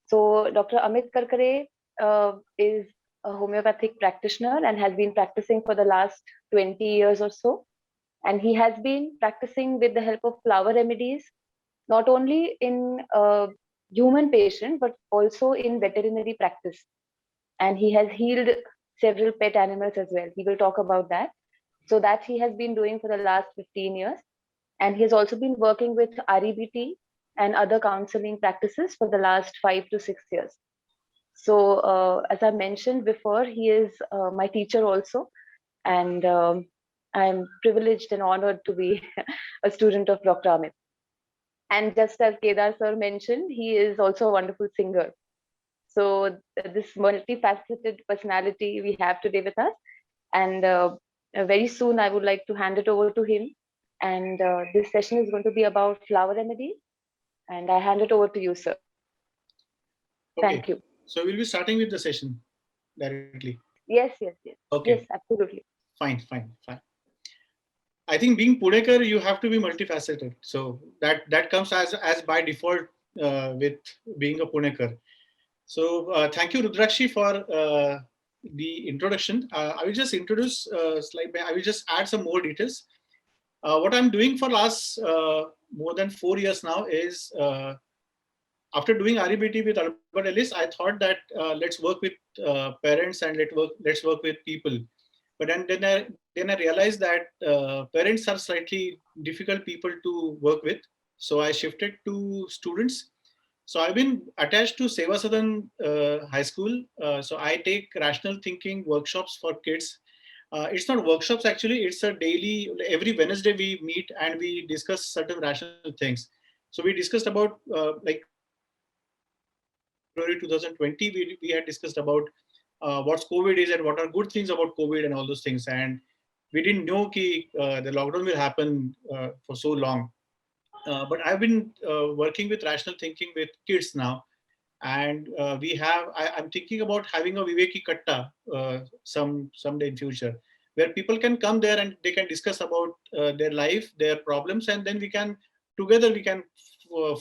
So Dr. Amit Karkare is a homeopathic practitioner and has been practicing for the last 20 years or so. And he has been practicing with the help of flower remedies, not only in human patient, but also in veterinary practice. And he has healed several pet animals as well. He will talk about that. So that he has been doing for the last 15 years. And he has also been working with REBT and other counseling practices for the last 5 to 6 years. So, as I mentioned before, he is my teacher also, and I'm privileged and honored to be a student of Dr. Amit. And just as Kedar sir mentioned, he is also a wonderful singer. So, this multifaceted personality we have today with us, and very soon I would like to hand it over to him. And this session is going to be about flower remedies, and I hand it over to you, sir. Okay, Thank you. so we'll be starting with the session directly. Yes, yes, yes, Okay, yes, absolutely. fine. I think being Pudekar, you have to be multifaceted. So that comes as by default with being a Pudekar. So thank you, Rudrakshi, for the introduction. I will just introduce I will just add some more details. What I'm doing for last more than 4 years now is after doing REBT with Albert Ellis, I thought that let's work with parents and let's work with people. But then I realized that parents are slightly difficult people to work with. So I shifted to students. So I've been attached to Seva Sadan High School. So I take rational thinking workshops for kids. It's not workshops actually, it's a daily, every Wednesday we meet and we discuss certain rational things. So we discussed about February 2020, we had discussed about what COVID is and what are good things about COVID and all those things. And we didn't know the lockdown will happen for so long. But I've been working with rational thinking with kids now. And I'm thinking about having a Viveki Katta someday in future, where people can come there and they can discuss about their life, their problems, and then together we can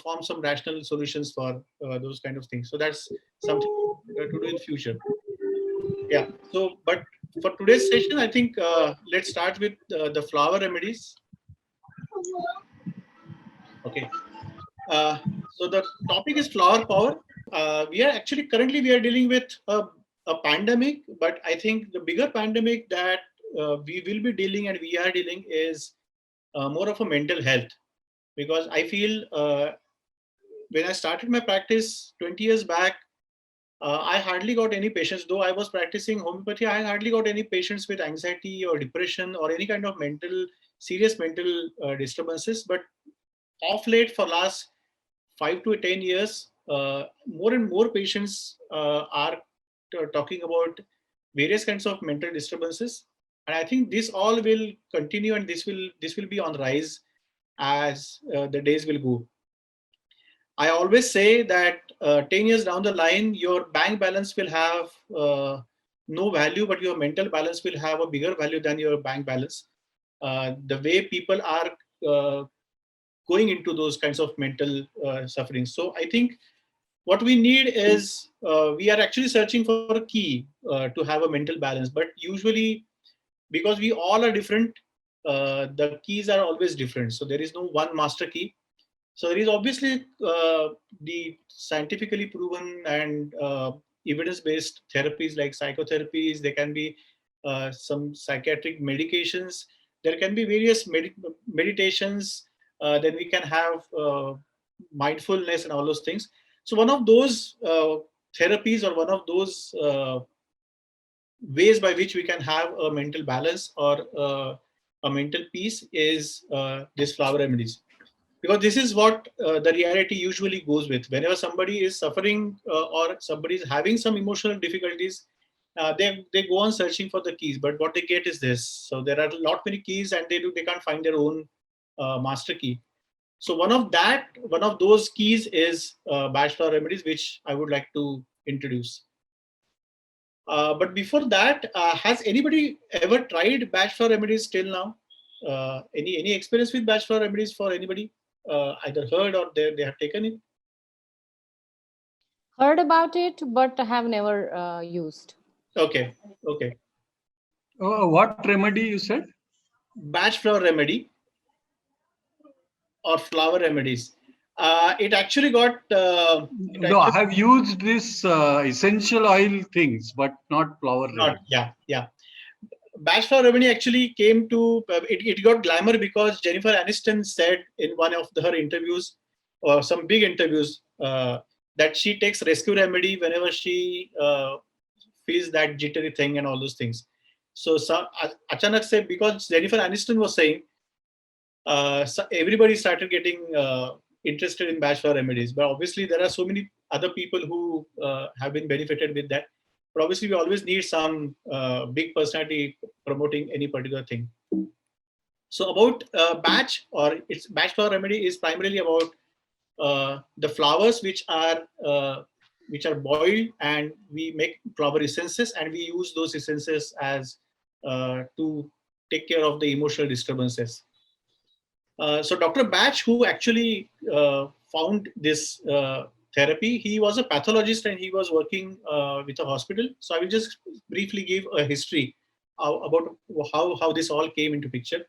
form some rational solutions for those kind of things. So that's something to do in future. Yeah. So, but for today's session, I think let's start with the flower remedies. Okay. So the topic is flower power. We are actually currently we are dealing with a pandemic, but I think the bigger pandemic that we will be dealing and we are dealing is more of a mental health, because I feel when I started my practice 20 years back, I hardly got any patients. Though I was practicing homeopathy, I hardly got any patients with anxiety or depression or any kind of serious mental disturbances. But of late, for last 5 to 10 years, more and more patients are talking about various kinds of mental disturbances, and I think this all will continue, and this will be on rise as the days will go. I always say that 10 years down the line, your bank balance will have no value, but your mental balance will have a bigger value than your bank balance. The way people are going into those kinds of mental sufferings. So I think what we need is we are actually searching for a key to have a mental balance, but usually because we all are different, the keys are always different. So there is no one master key. So there is obviously the scientifically proven and evidence-based therapies like psychotherapies. There can be some psychiatric medications. There can be various meditations. Then we can have mindfulness and all those things. So one of those therapies or one of those ways by which we can have a mental balance or a mental peace is this flower remedies, because this is what the reality usually goes with. Whenever somebody is suffering or somebody is having some emotional difficulties, they go on searching for the keys, but what they get is this. So there are a lot many keys and they can't find their own master key. So one of those keys is Bach flower remedies, which I would like to introduce. But before that, has anybody ever tried Bach flower remedies till now? Any experience with Bach flower remedies for anybody? Either heard or they have taken it? Heard about it, but have never used. Okay, okay. What remedy you said? Batch flower remedy or flower remedies. It actually got. No, I have used this essential oil things, but not flower Not, remedy. yeah. Batch flower remedy actually came to it got glamour because Jennifer Aniston said in one of her interviews, or some big interviews, that she takes rescue remedy whenever she feels that jittery thing and all those things. So achanak se, because Jennifer Aniston was saying, so everybody started getting interested in batch flower remedies. But obviously, there are so many other people who have been benefited with that. But obviously, we always need some big personality promoting any particular thing. So about batch, or its batch flower remedy is primarily about the flowers which are boiled, and we make flower essences, and we use those essences as to take care of the emotional disturbances. So Dr. Batch, who actually found this therapy, he was a pathologist and he was working with a hospital. So I will just briefly give a history about how this all came into picture.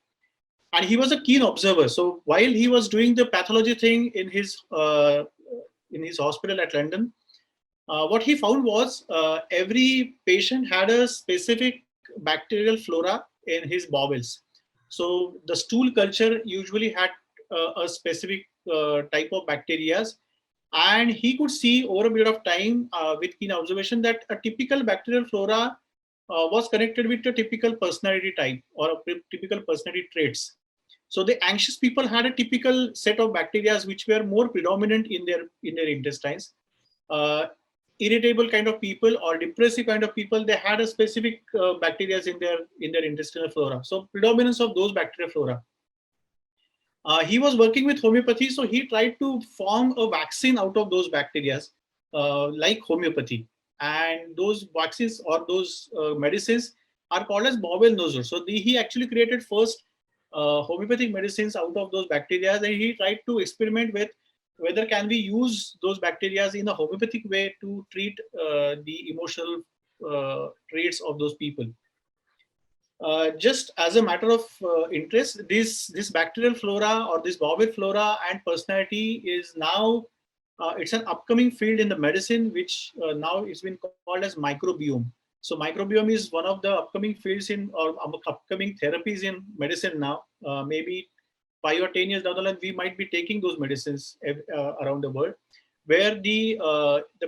And he was a keen observer. So while he was doing the pathology thing in his hospital at London, what he found was every patient had a specific bacterial flora in his bowels. So the stool culture usually had a specific type of bacteria, and he could see over a period of time with keen observation that a typical bacterial flora was connected with a typical personality type or a typical personality traits. So the anxious people had a typical set of bacteria which were more predominant in their intestines. Uh, Irritable kind of people or depressive kind of people, they had a specific bacteria in their intestinal flora. So predominance of those bacteria flora. He was working with homeopathy, so he tried to form a vaccine out of those bacteria, like homeopathy. And those vaccines or those medicines are called as bowel nozzles. So he actually created first homeopathic medicines out of those bacteria, and he tried to experiment with whether can we use those bacteria in a homeopathic way to treat the emotional traits of those people. Just as a matter of interest, this bacterial flora or this bowel flora and personality is now it's an upcoming field in the medicine, which now it's been called as microbiome. So microbiome is one of the upcoming fields in or upcoming therapies in medicine now. Maybe 5 or 10 years down the line, we might be taking those medicines around the world, where the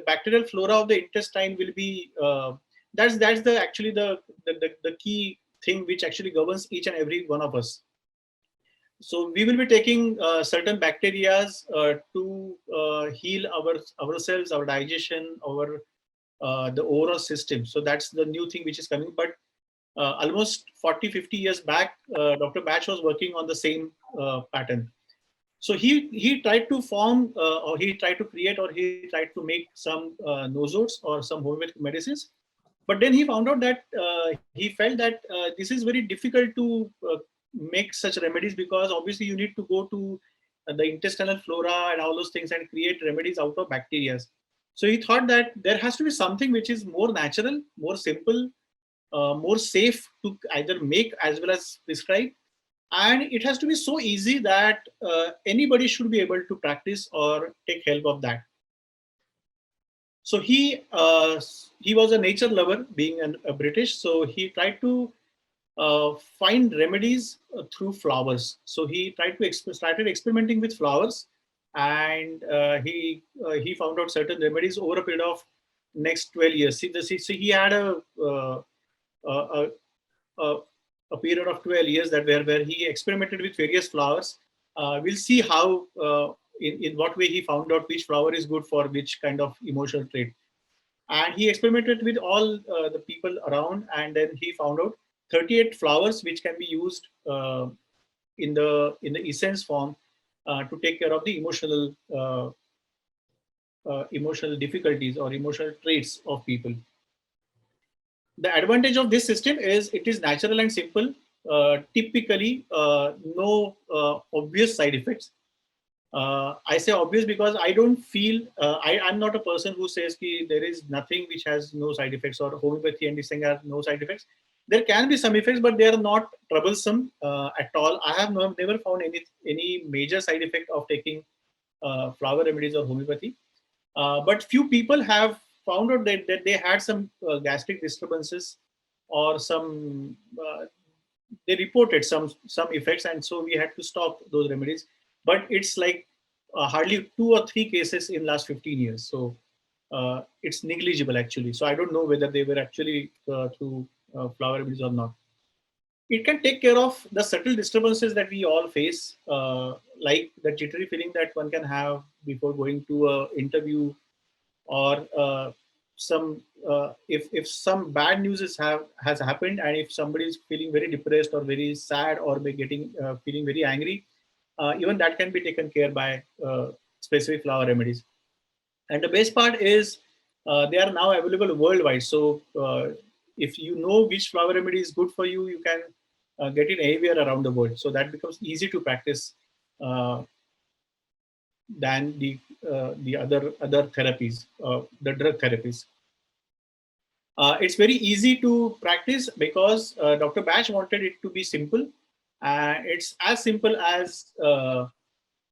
bacterial flora of the intestine will be that's the actually the key thing which actually governs each and every one of us. So we will be taking certain bacteria to heal ourselves, our digestion, our the overall system. So that's the new thing which is coming. But almost 40-50 years back, Dr. Batch was working on the same pattern. So he tried to form or he tried to create or he tried to make some nozodes or some homeopathic medicines. But then he found out that he felt that this is very difficult to make such remedies, because obviously you need to go to the intestinal flora and all those things and create remedies out of bacteria. So he thought that there has to be something which is more natural, more simple, more safe to either make as well as prescribe, and it has to be so easy that anybody should be able to practice or take help of that. So he was a nature lover, being a British. So he tried to find remedies through flowers. So he tried to started experimenting with flowers, and he found out certain remedies over a period of next 12 years. So he had a, a, a period of 12 years that where he experimented with various flowers. We'll see how in what way he found out which flower is good for which kind of emotional trait. And he experimented with all the people around, and then he found out 38 flowers which can be used in the essence form to take care of the emotional difficulties or emotional traits of people. The advantage of this system is it is natural and simple. Typically, no obvious side effects. I say obvious because I don't feel, I'm not a person who says ki there is nothing which has no side effects, or homeopathy and this thing have no side effects. There can be some effects, but they are not troublesome at all. I have never found any major side effect of taking flower remedies or homeopathy. But few people have found out that they had some gastric disturbances, or some they reported some effects, and so we had to stop those remedies. But it's like hardly 2 or 3 cases in last 15 years, so it's negligible actually. So I don't know whether they were actually through flower remedies or not. It can take care of the subtle disturbances that we all face, like the jittery feeling that one can have before going to a interview, or some if some bad news has happened, and if somebody is feeling very depressed or very sad, or by getting feeling very angry, even that can be taken care by specific flower remedies. And the best part is they are now available worldwide. So if you know which flower remedy is good for you, you can get it anywhere around the world. So that becomes easy to practice uh, than the other therapies, the drug therapies. It's very easy to practice because Dr. Batch wanted it to be simple. It's as simple as uh,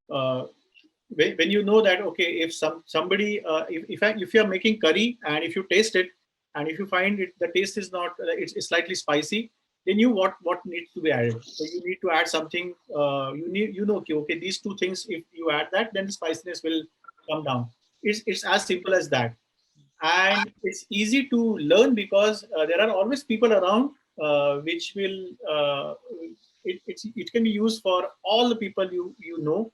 when you know that, okay, if somebody if you are making curry, and if you taste it, and if you find it the taste is not it's slightly spicy, then you what needs to be added. So you need to add something. You know, okay, these two things, if you add that, then the spiciness will come down. It's as simple as that. And it's easy to learn because there are always people around which will it can be used for all the people you know.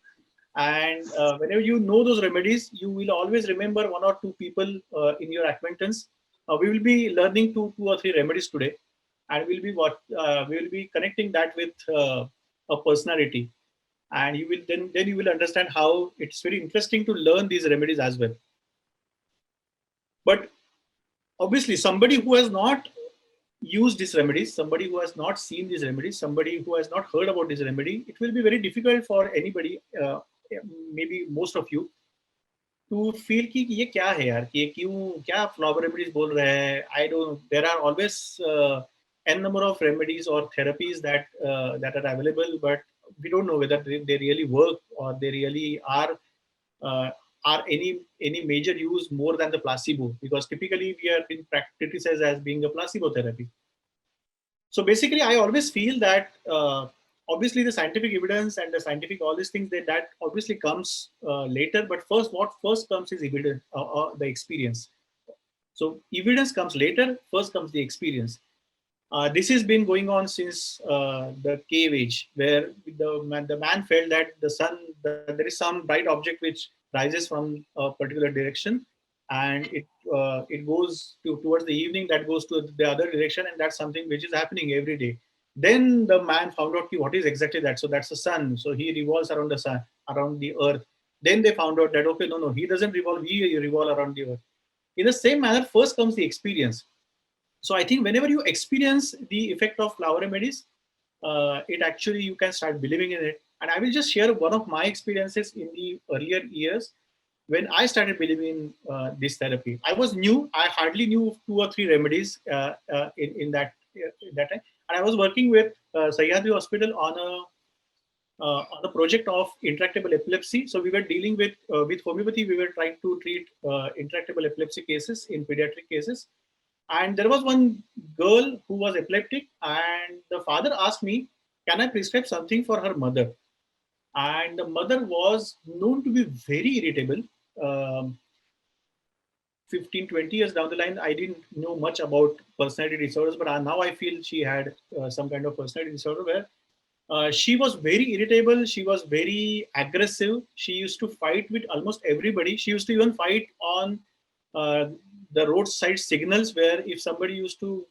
And whenever you know those remedies, you will always remember 1 or 2 people in your acquaintance. We will be learning 2 or 3 remedies today, and we will be connecting that with a personality, and you will then you will understand how it's very interesting to learn these remedies as well. But obviously, somebody who has not used these remedies, somebody who has not seen these remedies, somebody who has not heard about this remedy, it will be very difficult for anybody, maybe most of you, to feel कि ये क्या है यार, कि ये क्यों क्या flower remedies बोल रहे हैं. I don't. There are always n number of remedies or therapies that are available, but we don't know whether they really work, or they really uh, are any major use more than the placebo, because typically we are being criticized as being a placebo therapy. So basically, I always feel that obviously the scientific evidence and the scientific all these things that obviously comes later. But what first comes is evidence, the experience. So evidence comes later. First comes the experience. This has been going on since the cave age, where the man felt that there is some bright object which rises from a particular direction, and it goes towards the evening, that goes to the other direction, and that's something which is happening every day. Then the man found out what is exactly that. So that's the sun. So he revolves around the sun, around the earth. Then they found out that, okay, no, he doesn't revolve. We revolve around the earth. In the same manner, first comes the experience. So I think whenever you experience the effect of flower remedies, it actually you can start believing in it. And I will just share one of my experiences in the earlier years when I started believing in this therapy. I was new. I hardly knew 2 or 3 remedies in that time. And I was working with Sahyadri Hospital on a project of intractable epilepsy. So we were dealing with homeopathy. We were trying to treat intractable epilepsy cases in pediatric cases. And there was one girl who was epileptic, and the father asked me, can I prescribe something for her mother? And the mother was known to be very irritable. Um, 15, 20 years down the line, I didn't know much about personality disorders, but now I feel she had some kind of personality disorder where she was very irritable. She was very aggressive. She used to fight with almost everybody. She used to even fight on uh, the roadside signals, where if somebody used to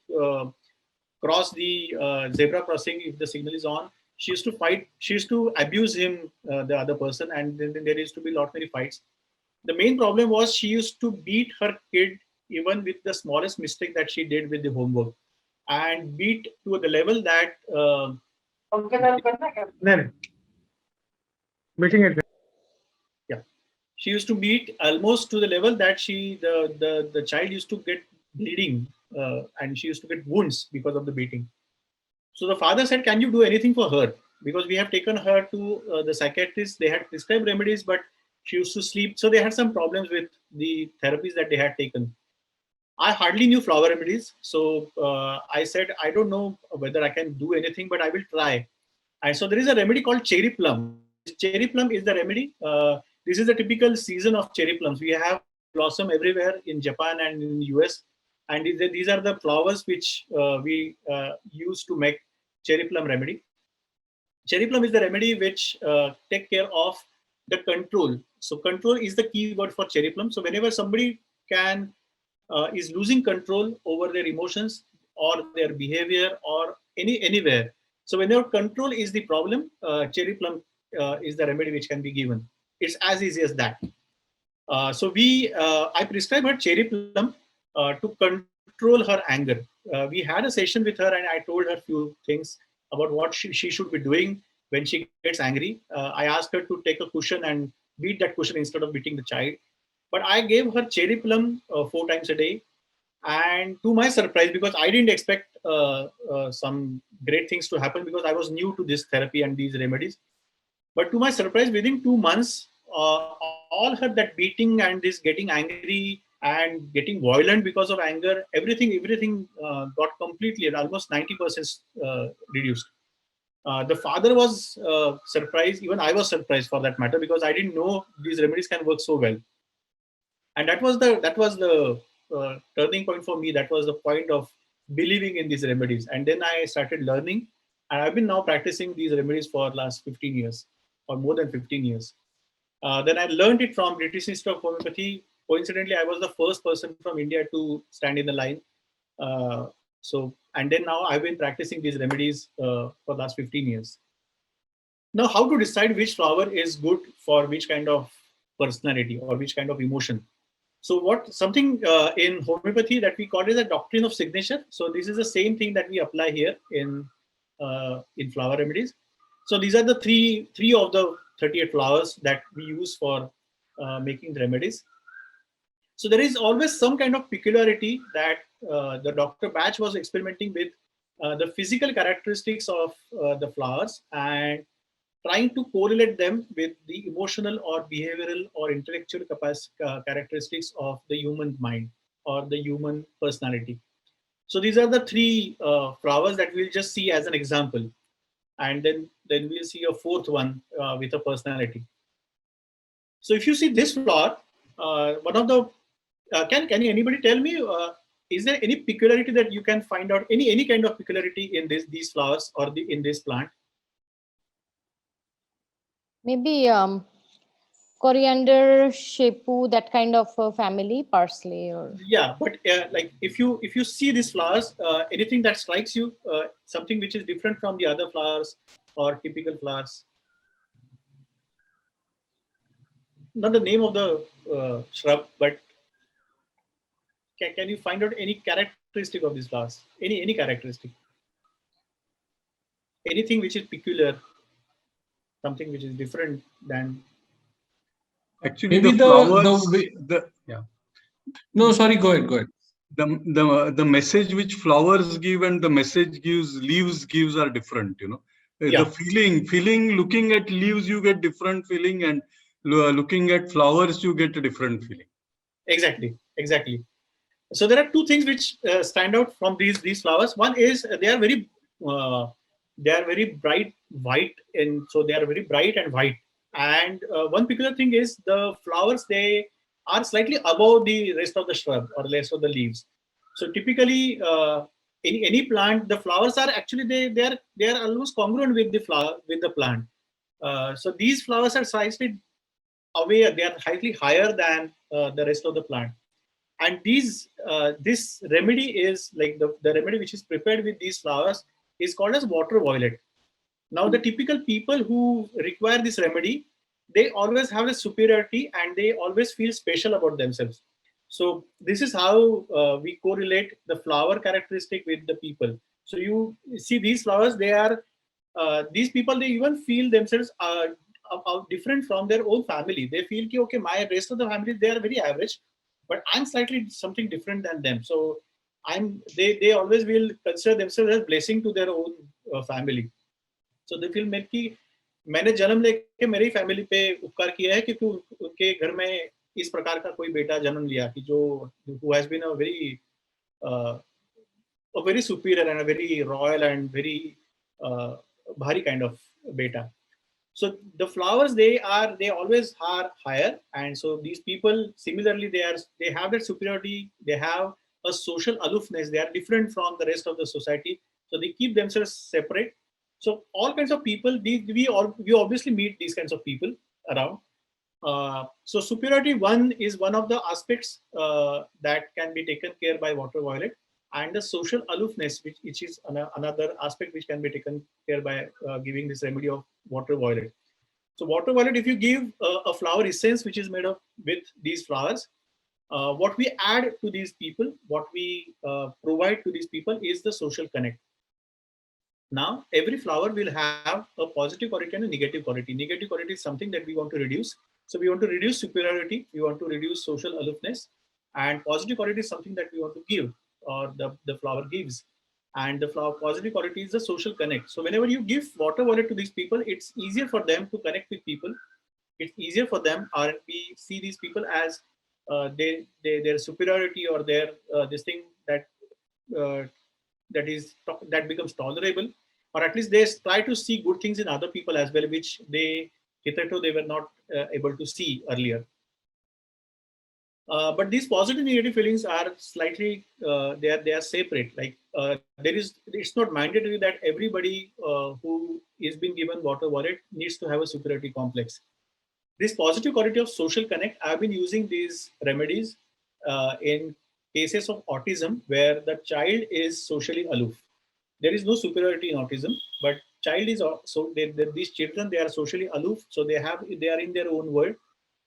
cross the zebra crossing, if the signal is on, she used to fight. She used to abuse him, the other person, and then there used to be a lot many fights. The main problem was she used to beat her kid even with the smallest mistake that she did with the homework, and beat to the level that नहीं नहीं meeting है she used to beat almost to the level that the child used to get bleeding, and she used to get wounds because of the beating. So the father said, "Can you do anything for her? Because we have taken her to the psychiatrist. They had prescribed remedies, but she used to sleep. So they had some problems with the therapies that they had taken." I hardly knew flower remedies, so I said, "I don't know whether I can do anything, but I will try." And so there is a remedy called cherry plum. Cherry plum is the remedy. This is the typical season of cherry plums. We have blossom everywhere in Japan and in the US, and these are the flowers which we use to make cherry plum remedy. Cherry plum is the remedy which take care of the control. So control is the key word for cherry plum. So whenever somebody can is losing control over their emotions or their behavior or anywhere. So whenever control is the problem, cherry plum is the remedy which can be given. It's as easy as that. I prescribed her cherry plum to control her anger. We had a session with her, and I told her few things about what she should be doing when she gets angry. I asked her to take a cushion and beat that cushion instead of beating the child. But I gave her cherry plum 4 times a day, and to my surprise, because I didn't expect some great things to happen because I was new to this therapy and these remedies. But to my surprise, within 2 months, all her that beating and this getting angry and getting violent because of anger, everything got completely at almost 90% reduced. The father was surprised. Even I was surprised for that matter, because I didn't know these remedies can work so well. And that was the turning point for me. That was the point of believing in these remedies. And then I started learning, and I've been now practicing these remedies for last 15 years or more than 15 years. Then I learned it from British Institute of Homeopathy. Coincidentally, I was the first person from India to stand in the line. And then now I've been practicing these remedies for the last 15 years. Now, how to decide which flower is good for which kind of personality or which kind of emotion? So something in homeopathy that we call is a doctrine of signature. So this is the same thing that we apply here in flower remedies. So these are the three of the 38 flowers that we use for making the remedies. So there is always some kind of peculiarity that the Dr. Batch was experimenting with the physical characteristics of the flowers and trying to correlate them with the emotional or behavioral or intellectual characteristics of the human mind or the human personality. So these are the three flowers that we'll just see as an example. And then we'll see a fourth one with a personality. So if you see this flower, one of the, can anybody tell me, is there any peculiarity that you can find out, any kind of peculiarity in these flowers or in this plant? Maybe coriander, shepu, that kind of family, parsley, or Yeah, but like if you see these flowers, anything that strikes you, something which is different from the other flowers or typical flowers? Not the name of the shrub, but can you find out any characteristic of these flowers? Any characteristic? Anything which is peculiar, something which is different than. Actually, Maybe the flowers, yeah. No, sorry, go ahead. The message which flowers give and the message leaves gives are different, you know. Yeah. The feeling, looking at leaves, you get different feeling, and looking at flowers, you get a different feeling. Exactly. So there are two things which stand out from these flowers. One is they are very bright white, and so they are very bright and white. And one peculiar thing is the flowers, they are slightly above the rest of the shrub or rest of the leaves. So typically, any plant, the flowers are actually they are almost congruent with the plant. So these flowers are slightly away; they are slightly higher than the rest of the plant. And this remedy is like the remedy which is prepared with these flowers is called as water violet. Now the typical people who require this remedy, they always have a superiority and they always feel special about themselves. So this is how we correlate the flower characteristic with the people. So you see these flowers, they are these people, they even feel themselves different from their own family. They feel ki, okay, my rest of the family, they are very average, but I'm slightly something different than them. So they always will consider themselves as blessing to their own family. So they feel कि मैंने जन्म लेके मेरी family पे उपकार किया है क्योंकि उनके घर में इस प्रकार का कोई बेटा जन्म लिया कि जो who has been a very superior and a very royal and very bhari kind of beta. So the flowers, they always are higher, and so these people similarly they have that superiority. They have a social aloofness. They are different from the rest of the society, so they keep themselves separate. So all kinds of people, we obviously meet these kinds of people around. So superiority is one of the aspects that can be taken care by water violet, and the social aloofness, which is another aspect which can be taken care by giving this remedy of water violet. So water violet, if you give a flower essence which is made up with these flowers, what we add to these people, what we provide to these people is the social connect. Now, every flower will have a positive quality and a negative quality. Negative quality is something that we want to reduce. So we want to reduce superiority, we want to reduce social aloofness, and positive quality is something that we want to give, or the flower gives. And the flower positive quality is the social connect. So whenever you give water violet to these people, it's easier for them to connect with people. It's easier for them, or we see these people as their superiority or their this thing that that becomes tolerable, or at least they try to see good things in other people as well, which hitherto they were not able to see earlier. But these positive and negative feelings are slightly they are separate. Like it's not mandatory that everybody who is being given water violet needs to have a superiority complex. This positive quality of social connect, I've been using these remedies in cases of autism where the child is socially aloof. There is no superiority in autism, but child is so these children, they are socially aloof, so they are in their own world,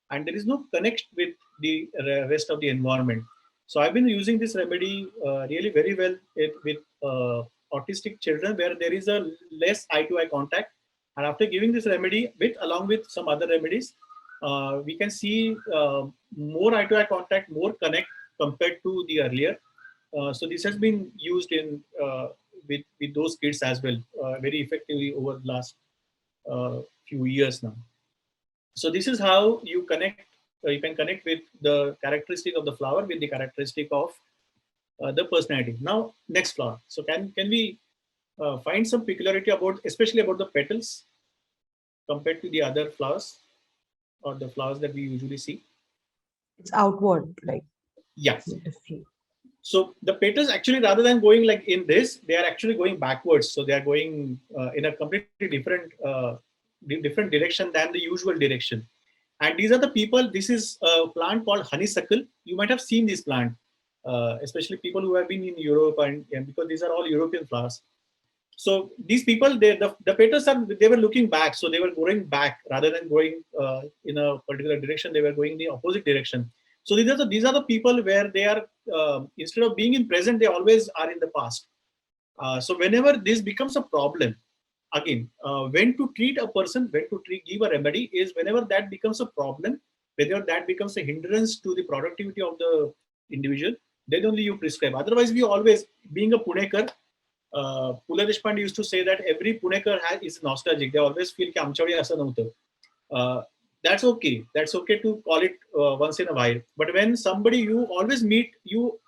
and there is no connection with the rest of the environment. So I've been using this remedy really very well with autistic children where there is a less eye-to-eye contact. And after giving this remedy along with some other remedies, we can see more eye-to-eye contact, more connect compared to the earlier. So this has been used in with those kids as well, very effectively over the last few years now. So this is how you connect. You can connect with the characteristic of the flower with the characteristic of the personality. Now, next flower. So can we find some peculiarity about, especially about the petals, compared to the other flowers or the flowers that we usually see? It's outward, like. Yeah. Different. So the petals actually, rather than going like in this, they are actually going backwards. So they are going in a completely different direction than the usual direction. And these are the people. This is a plant called honeysuckle. You might have seen this plant, especially people who have been in Europe, and because these are all European flowers. So these people, the petals they were looking back, so they were going back rather than going in a particular direction. They were going in the opposite direction. So these are the people where they are instead of being in present, they always are in the past. So whenever this becomes a problem, again, when to treat a person, when to give a remedy is whenever that becomes a problem, whether that becomes a hindrance to the productivity of the individual, then only you prescribe. Otherwise, we always, being a Punekar, Pula Deshpande used to say that every Punekar is nostalgic. They always feel ki amcha veli asa navta. That's okay. That's okay to call it once in a while. But when somebody you always meet,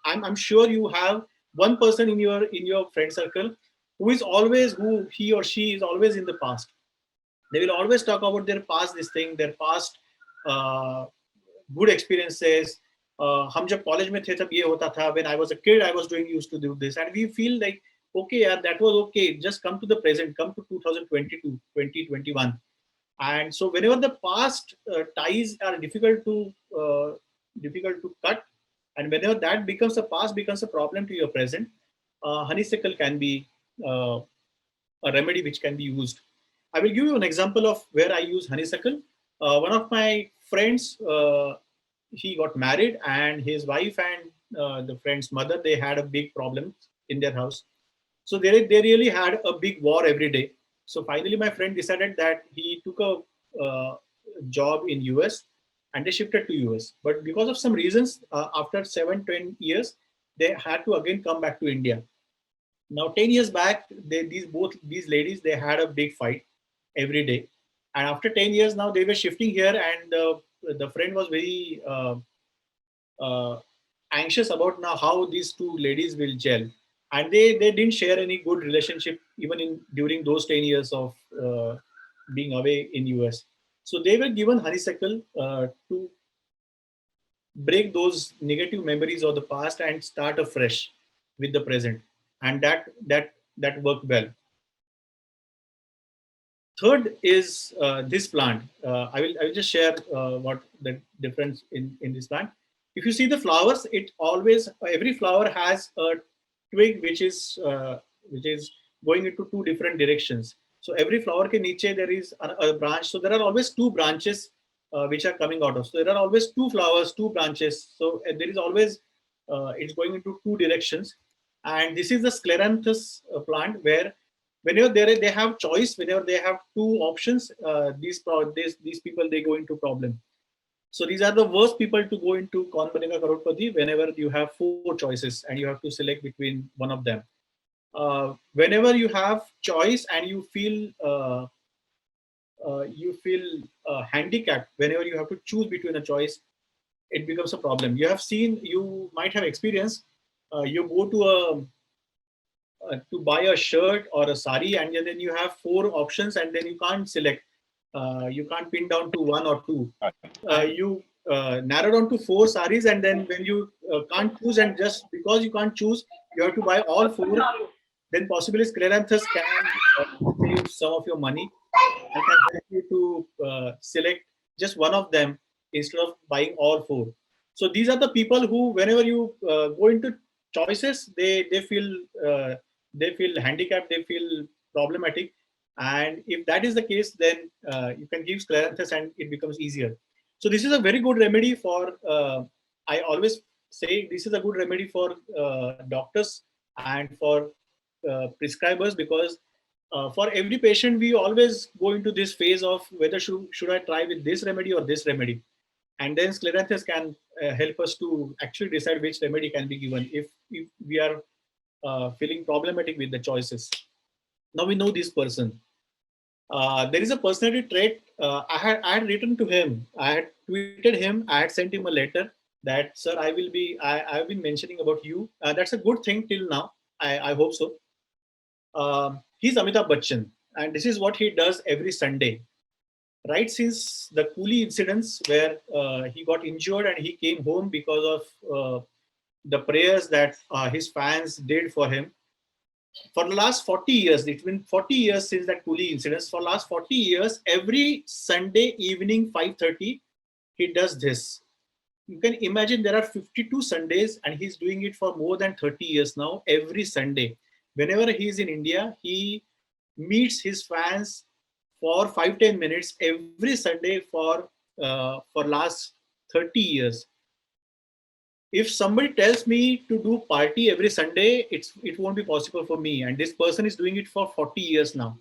I'm sure you have one person in your friend circle who he or she is always in the past. They will always talk about their past, their past good experiences. हम जब college में थे तब ये होता था. When I was a kid, I used to do this, and we feel like, okay, yeah, that was okay. Just come to the present, come to 2022, 2021. And so whenever the past ties are difficult to cut, and whenever that becomes a problem to your present, honeysuckle can be a remedy which can be used. I will give you an example of where I use honeysuckle. One of my friends, he got married, and his wife and the friend's mother, they had a big problem in their house. So they really had a big war every day. So finally, my friend decided that he took a job in US, and they shifted to US. But because of some reasons, after 7-10 years, they had to again come back to India. Now, 10 years back, both these ladies, they had a big fight every day. And after 10 years now, they were shifting here, and the friend was very anxious about now how these two ladies will gel. And they didn't share any good relationship even during those 10 years of being away in US. So they were given honeysuckle to break those negative memories of the past and start afresh with the present, and that worked well. Third is this plant. I will just share what the difference in this plant. If you see the flowers, it always every flower has a twig which is going into two different directions. So every flower ke niche there is a branch. So there are always two branches which are coming out of. So there are always two flowers, two branches. So there is always it's going into two directions. And this is the Scleranthus plant where whenever they have choice, whenever they have two options, these people, they go into problem. So these are the worst people to go into Kaun Banega Crorepati whenever you have four choices and you have to select between one of them. Whenever you have choice and you feel handicapped, whenever you have to choose between a choice, it becomes a problem. You might have experienced, you go to buy a shirt or a sari, and then you have four options, and then you can't select. You can't pin down to one or two. You narrow down to four saris, and then when you can't choose, and just because you can't choose, you have to buy all four. Then possibly Scleranthus can save some of your money and can help you to select just one of them instead of buying all four. So these are the people who, whenever you go into choices, they feel handicapped, they feel problematic. And if that is the case, then you can give Scleranthus and it becomes easier. So this is a very good remedy for, I always say this is a good remedy for doctors and for prescribers, because for every patient, we always go into this phase of whether should I try with this remedy or this remedy. And then Scleranthus can help us to actually decide which remedy can be given if we are feeling problematic with the choices. Now we know this person. There is a personality trait. I had written to him. I had tweeted him. I had sent him a letter that, sir, I've been mentioning about you. That's a good thing till now. I hope so. He's Amitabh Bachchan, and this is what he does every Sunday. Right since the Coolie incidents where he got injured and he came home because of the prayers that his fans did for him. For the last 40 years, it's been 40 years since that Coolie incident. For the last 40 years, every Sunday evening, 5:30, he does this. You can imagine there are 52 Sundays and he's doing it for more than 30 years now, every Sunday. Whenever he's in India, he meets his fans for 5-10 minutes every Sunday for last 30 years. If somebody tells me to do party every Sunday, it won't be possible for me. And this person is doing it for 40 years now.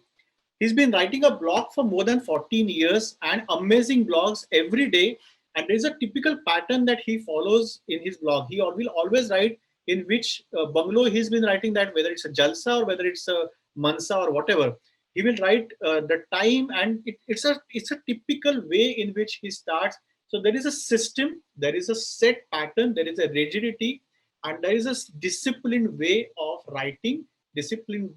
He's been writing a blog for more than 14 years and amazing blogs every day. And there's a typical pattern that he follows in his blog. He will always write in which bungalow he's been writing that, whether it's a jalsa or whether it's a mansa or whatever. He will write the time, and it's a typical way in which he starts. So there is a system, there is a set pattern, there is a rigidity, and there is a disciplined way of writing, disciplined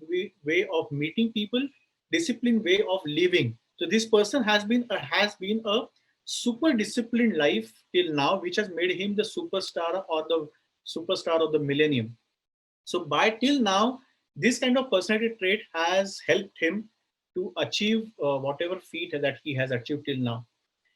way of meeting people, disciplined way of living. So this person has been a super disciplined life till now, which has made him the superstar or the superstar of the millennium. So by till now, this kind of personality trait has helped him to achieve whatever feat that he has achieved till now.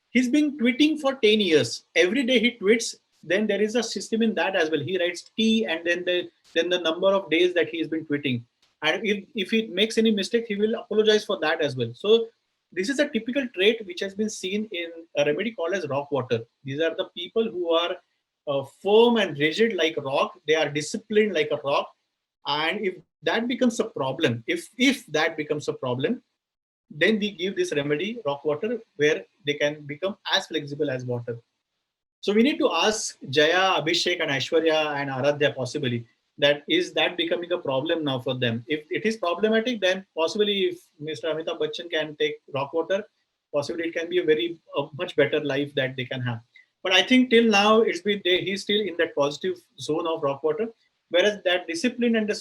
He's been tweeting for 10 years. Every day he tweets. Then there is a system in that as well. He writes T and then the number of days that he's been tweeting. And if he makes any mistake, he will apologize for that as well. So this is a typical trait which has been seen in a remedy called as rock water. These are the people who are firm and rigid like rock. They are disciplined like a rock. And if that becomes a problem, if that becomes a problem, then we give this remedy, rock water, where they can become as flexible as water. So we need to ask Jaya, Abhishek, and Aishwarya and Aradhya possibly that is that becoming a problem now for them. If it is problematic, then possibly if Mr. Amitabh Bachchan can take rock water, possibly it can be a much better life that they can have. But I think till now he's still in that positive zone of rock water, whereas that discipline and the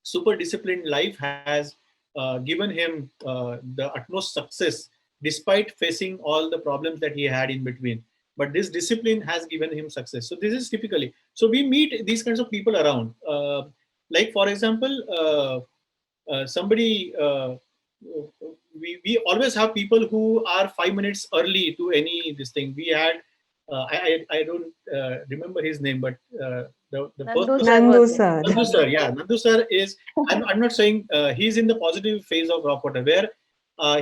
super disciplined life has given him the utmost success despite facing all the problems that he had in between. But this discipline has given him success. So this is typically, so we meet these kinds of people around. Like for example, somebody, we always have people who are 5 minutes early to any this thing. We had, I don't remember his name, but the first Nandu person, sir Nandu was sir. Nandu sir, yeah, Nandu sir is. I'm not saying he's in the positive phase of rock water where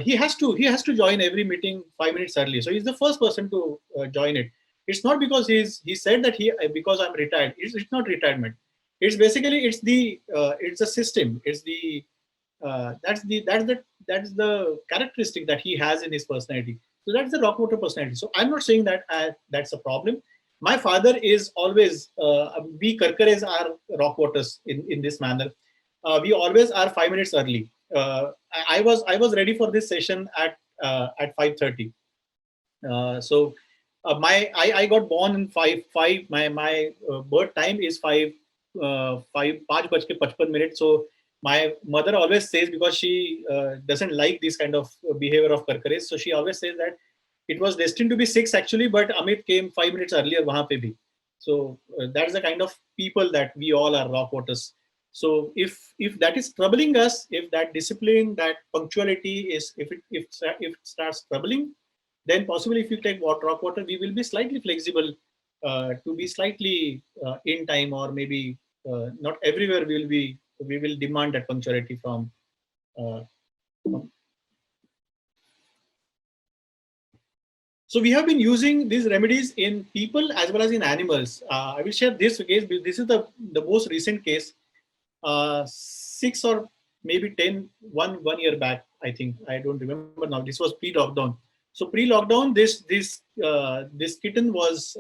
he has to join every meeting 5 minutes early. So he's the first person to join it. It's not because he said that because I'm retired. It's not retirement. It's basically it's the system. It's the that's the characteristic that he has in his personality. So that's the rock water personality. So I'm not saying that that's a problem. My father is always we Karkares are rock waters in this manner. We always are 5 minutes early. I was ready for this session at 5:30. So I got born in five. My birth time is 5:55. So my mother always says, because she doesn't like this kind of behavior of Karkares, so she always says that it was destined to be 6 actually, but Amit came 5 minutes earlier wahan pe bhi. So that's the kind of people that we all are, rock waters. So if that is troubling us, if that discipline, that punctuality is, if it starts troubling, then possibly if you take rock water, we will be slightly flexible to be slightly in time, or maybe not everywhere we will demand that punctuality from. So we have been using these remedies in people as well as in animals. I will share this case. This is the most recent case. 6 or maybe 10, one year back, I think. I don't remember now. This was pre-lockdown. So pre-lockdown, this kitten was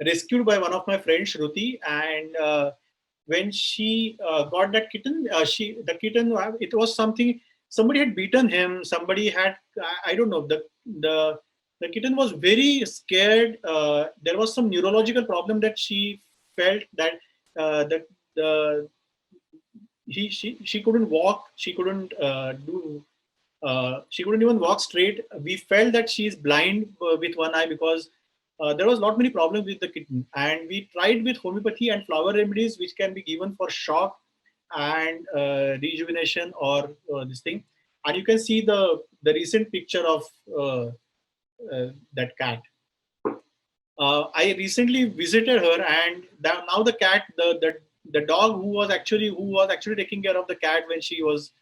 rescued by one of my friends, Shruti, and when she got that kitten, it was something, somebody had beaten him. Somebody had, I don't know, the kitten was very scared. There was some neurological problem that she felt that the she couldn't walk. She couldn't she couldn't even walk straight. We felt that she is blind with one eye, because there was not many problems with the kitten. And we tried with homeopathy and flower remedies, which can be given for shock and rejuvenation or this thing. And you can see the recent picture of that cat. I recently visited her, and now the cat, the dog who was actually taking care of the cat when she was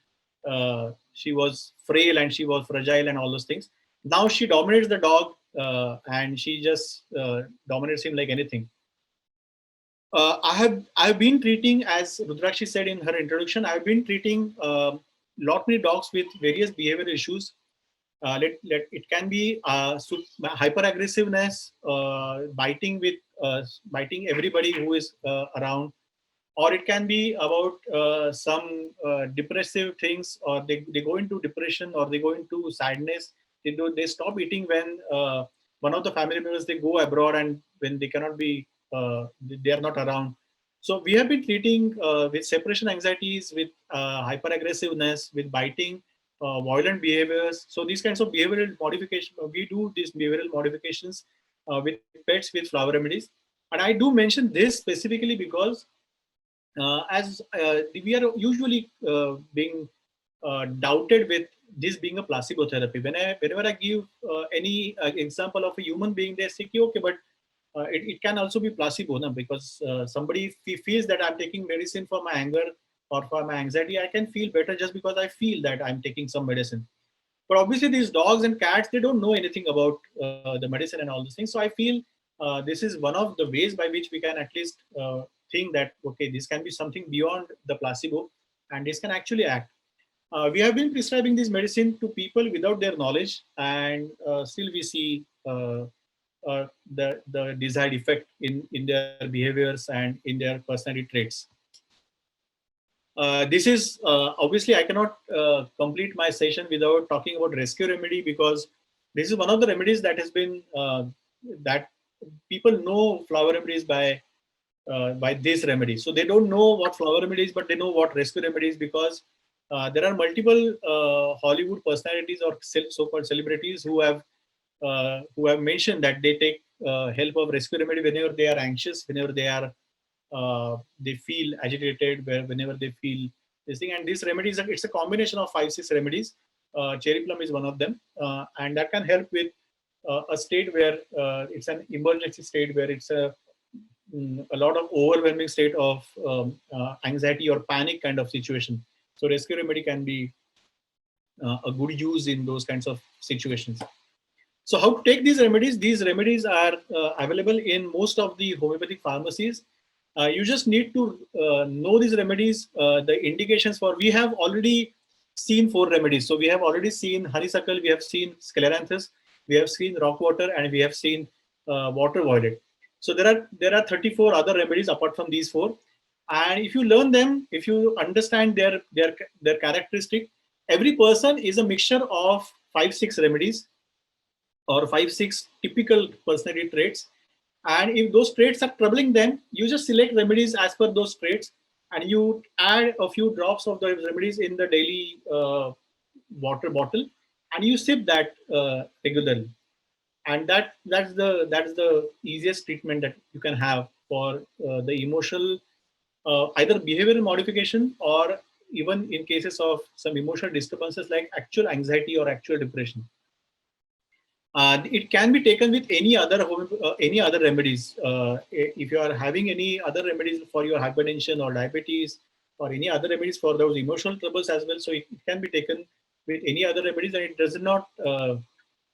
frail and she was fragile and all those things. Now she dominates the dog, and she just dominates him like anything. I've been treating, as Rudrakshi said in her introduction, I've been treating lot many dogs with various behavioral issues. It can be hyper aggressiveness, biting everybody who is around, or it can be about some depressive things, or they go into depression, or they go into sadness. They stop eating when one of the family members, they go abroad, and when they cannot be they are not around. So we have been treating with separation anxieties, with hyper aggressiveness, with biting, violent behaviors. So these kinds of behavioral modification, we do these behavioral modifications with pets with flower remedies. And I do mention this specifically because as we are usually being doubted with this being a placebo therapy. Whenever I give any example of a human being, they say, okay, but it can also be placebo, no? Because somebody feels that I'm taking medicine for my anger or for my anxiety, I can feel better just because I feel that I'm taking some medicine. But obviously, these dogs and cats, they don't know anything about the medicine and all these things. So I feel this is one of the ways by which we can at least think that, okay, this can be something beyond the placebo, and this can actually act. We have been prescribing this medicine to people without their knowledge, and still we see the desired effect in their behaviors and in their personality traits. This is obviously I cannot complete my session without talking about rescue remedy, because this is one of the remedies that has been that people know flower remedies by this remedy. So they don't know what flower remedies, but they know what rescue remedies, because there are multiple Hollywood personalities or so-called celebrities who have mentioned that they take help of rescue remedy whenever they are anxious, whenever they feel agitated, whenever they feel this thing. And this remedy is it's a combination of 5-6 remedies. Cherry plum is one of them, and that can help with a state where it's an emergency state, where it's a lot of overwhelming state of anxiety or panic kind of situation. So rescue remedy can be a good use in those kinds of situations. So how to take these remedies? These remedies are available in most of the homeopathic pharmacies. You just need to know these remedies, the indications for. We have already seen 4 remedies. So we have already seen honeysuckle, we have seen scleranthus, we have seen rockwater, and we have seen water violet. So there are 34 other remedies apart from these 4. And if you learn them, if you understand their characteristic, every person is a mixture of 5-6 remedies or 5-6 typical personality traits. And if those traits are troubling them, you just select remedies as per those traits, and you add a few drops of the remedies in the daily water bottle, and you sip that regularly. And that's the easiest treatment that you can have for the emotional either behavioral modification, or even in cases of some emotional disturbances like actual anxiety or actual depression. It can be taken with any other remedies. If you are having any other remedies for your hypertension or diabetes, or any other remedies for those emotional troubles as well, so it can be taken with any other remedies, and it does not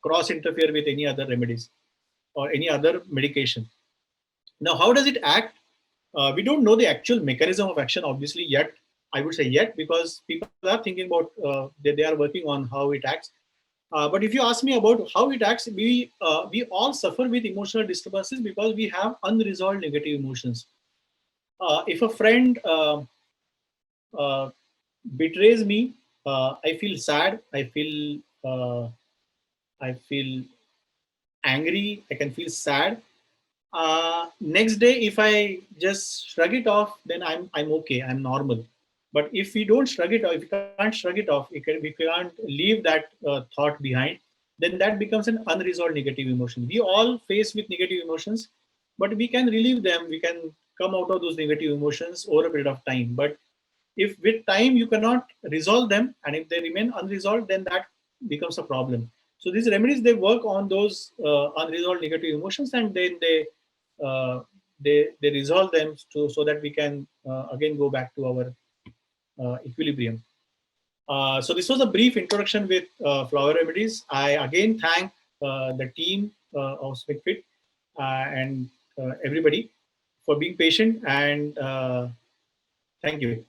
cross interfere with any other remedies or any other medication. Now, how does it act? We don't know the actual mechanism of action, obviously, yet. I would say yet, because people are thinking about they are working on how it acts. But if you ask me about how it acts, we all suffer with emotional disturbances because we have unresolved negative emotions. If a friend betrays me, I feel sad. I feel angry. I can feel sad. Next day, if I just shrug it off, then I'm okay. I'm normal. But if we don't shrug it off, if we can't shrug it off, we can't leave that thought behind, then that becomes an unresolved negative emotion. We all face with negative emotions, but we can relieve them. We can come out of those negative emotions over a period of time. But if with time you cannot resolve them, and if they remain unresolved, then that becomes a problem. So these remedies, they work on those unresolved negative emotions, and then they resolve them so that we can again go back to our equilibrium. So this was a brief introduction with flower remedies. I again thank the team of SMICFIT and everybody for being patient, and thank you.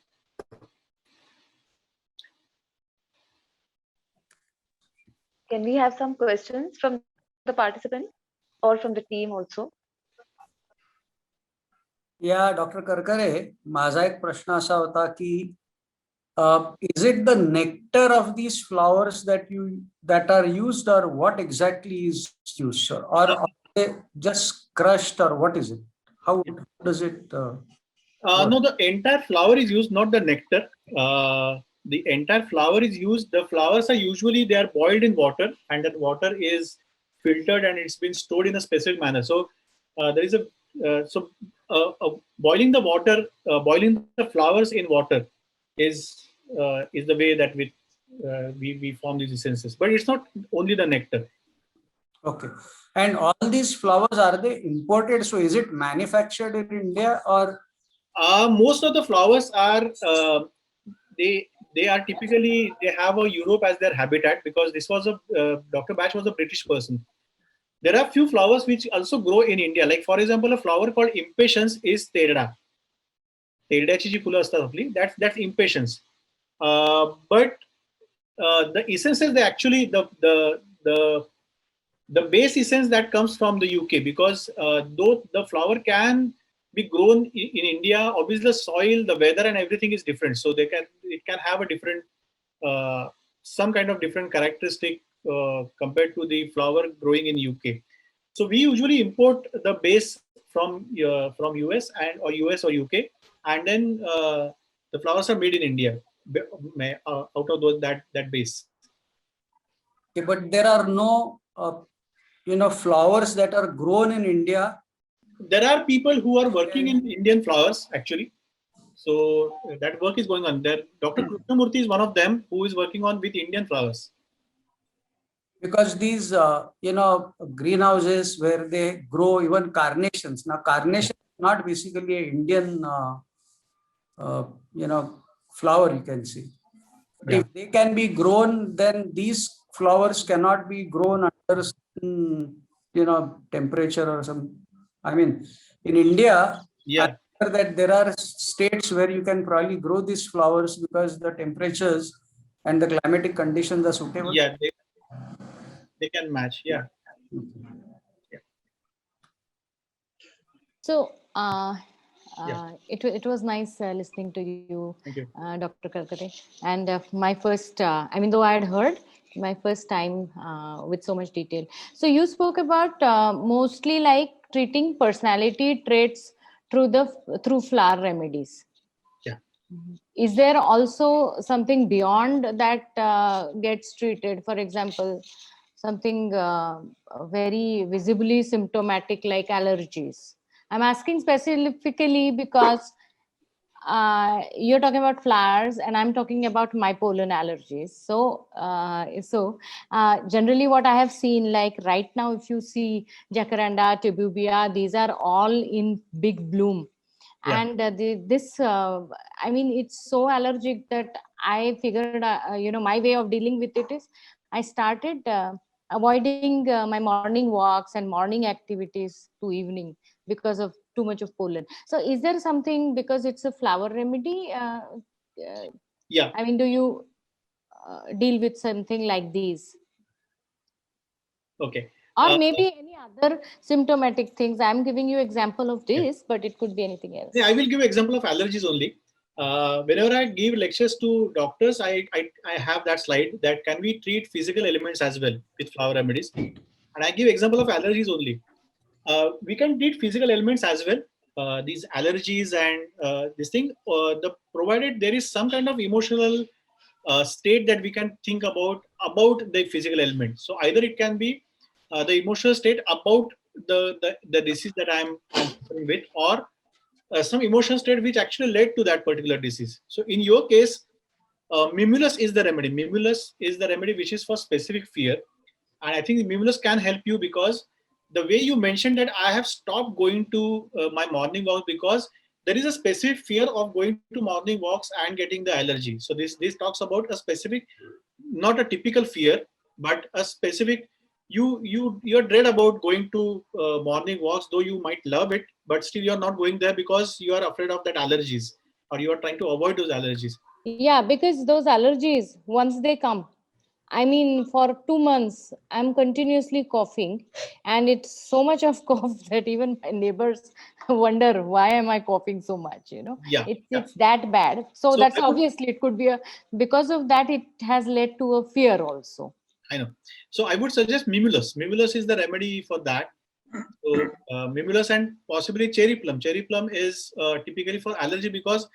Can we have some questions from the participants or from the team also? या doctor Karkare, माझा एक प्रश्न असा होता की is it the nectar of these flowers that are used, or what exactly is used, sir? Or are they just crushed, or what is it? How does it no, the entire flower is used, not the nectar. The entire flower is used. The flowers are usually, they are boiled in water, and that water is filtered and it's been stored in a specific manner. So there is boiling the water, boiling the flowers in water is the way that we form these essences. But it's not only the nectar. Okay. And all these flowers, are they imported? So is it manufactured in India, or? Most of the flowers are they are typically, they have a Europe as their habitat, because this was Dr. Bach was a British person. There are few flowers which also grow in India. Like for example, a flower called impatience is terda. Terdaची जी फुलं असतात आपली, that's impatience. But The essences, they actually the base essence that comes from the UK, because though the flower can be grown in India, obviously the soil, the weather, and everything is different. So it can have a different some kind of different characteristic compared to the flower growing in UK. So we usually import the base from US or US or UK, and then the flowers are made in India out of that base. Okay, but there are no, flowers that are grown in India. There are people who are working in Indian flowers actually. So that work is going on there. Dr. Krishnamurthy is one of them who is working on with Indian flowers. Because these, greenhouses where they grow even carnations. Now, carnation is not basically an Indian, flower, you can see. But if they can be grown, then these flowers cannot be grown under certain, temperature or some. I mean, in India, Yeah. I hear that there are states where you can probably grow these flowers because the temperatures and the climatic conditions are suitable. Yeah, they can match. Yeah. So Yeah. it was nice listening to you, Thank you. Dr. Karkare. And my first, though I had heard, my first time with so much detail. So you spoke about mostly like treating personality traits through flower remedies. Yeah. Is there also something beyond that gets treated? For example, something very visibly symptomatic like allergies. I'm asking specifically because you're talking about flowers and I'm talking about my pollen allergies. So generally what I have seen, like right now, if you see jacaranda, tibubia, these are all in big bloom. Yeah. And it's so allergic that I figured, my way of dealing with it is I started avoiding my morning walks and morning activities to evening because of too much of pollen. So is there something, because it's a flower remedy, Yeah. do you deal with something like these? Okay. Or maybe any other symptomatic things. I'm giving you example of this, but it could be anything else. Yeah, I will give example of allergies only. Whenever I give lectures to doctors, I have that slide that can we treat physical elements as well with flower remedies, and I give example of allergies only. We can treat physical elements as well. These allergies and this thing, the provided there is some kind of emotional state that we can think about the physical element. So either it can be the emotional state about the disease that I'm suffering with, or some emotional state which actually led to that particular disease. So in your case, Mimulus is the remedy. Mimulus is the remedy which is for specific fear, and I think Mimulus can help you because the way you mentioned that I have stopped going to my morning walk because there is a specific fear of going to morning walks and getting the allergy. So this talks about a specific, not a typical fear, but a specific you're dread about going to morning walks, though you might love it, but still you're not going there because you are afraid of that allergies, or you are trying to avoid those allergies. Yeah, because those allergies, once they come, for 2 months, I'm continuously coughing, and it's so much of cough that even my neighbors wonder why am I coughing so much. Yeah. It's that bad. So that's obviously it could be because of that it has led to a fear also. I know. So I would suggest Mimulus. Mimulus is the remedy for that. So Mimulus and possibly cherry plum. Cherry plum is typically for allergy because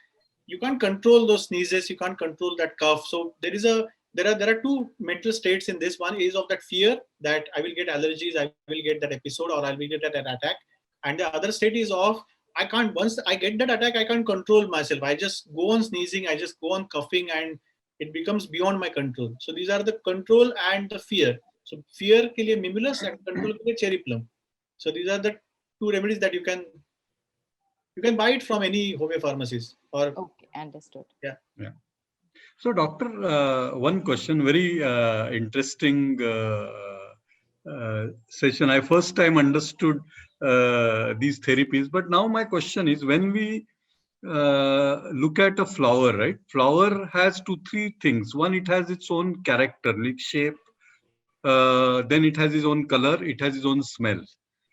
you can't control those sneezes, you can't control that cough. So there are two mental states in this. One is of that fear that I will get allergies, I will get that episode, or I will get that attack. And the other state is of I can't, once I get that attack, I can't control myself. I just go on sneezing, I just go on coughing, and it becomes beyond my control. So these are the control and the fear. So fear ke liye Mimulus and control ke liye cherry plum. So these are the two remedies that you can buy it from any homeo pharmacies. Or okay, understood. Yeah. So, doctor, one question, very interesting session. I first time understood these therapies, but now my question is, when we look at a flower, right? Flower has 2-3 things. One, it has its own character, like shape. Then it has its own color. It has its own smell.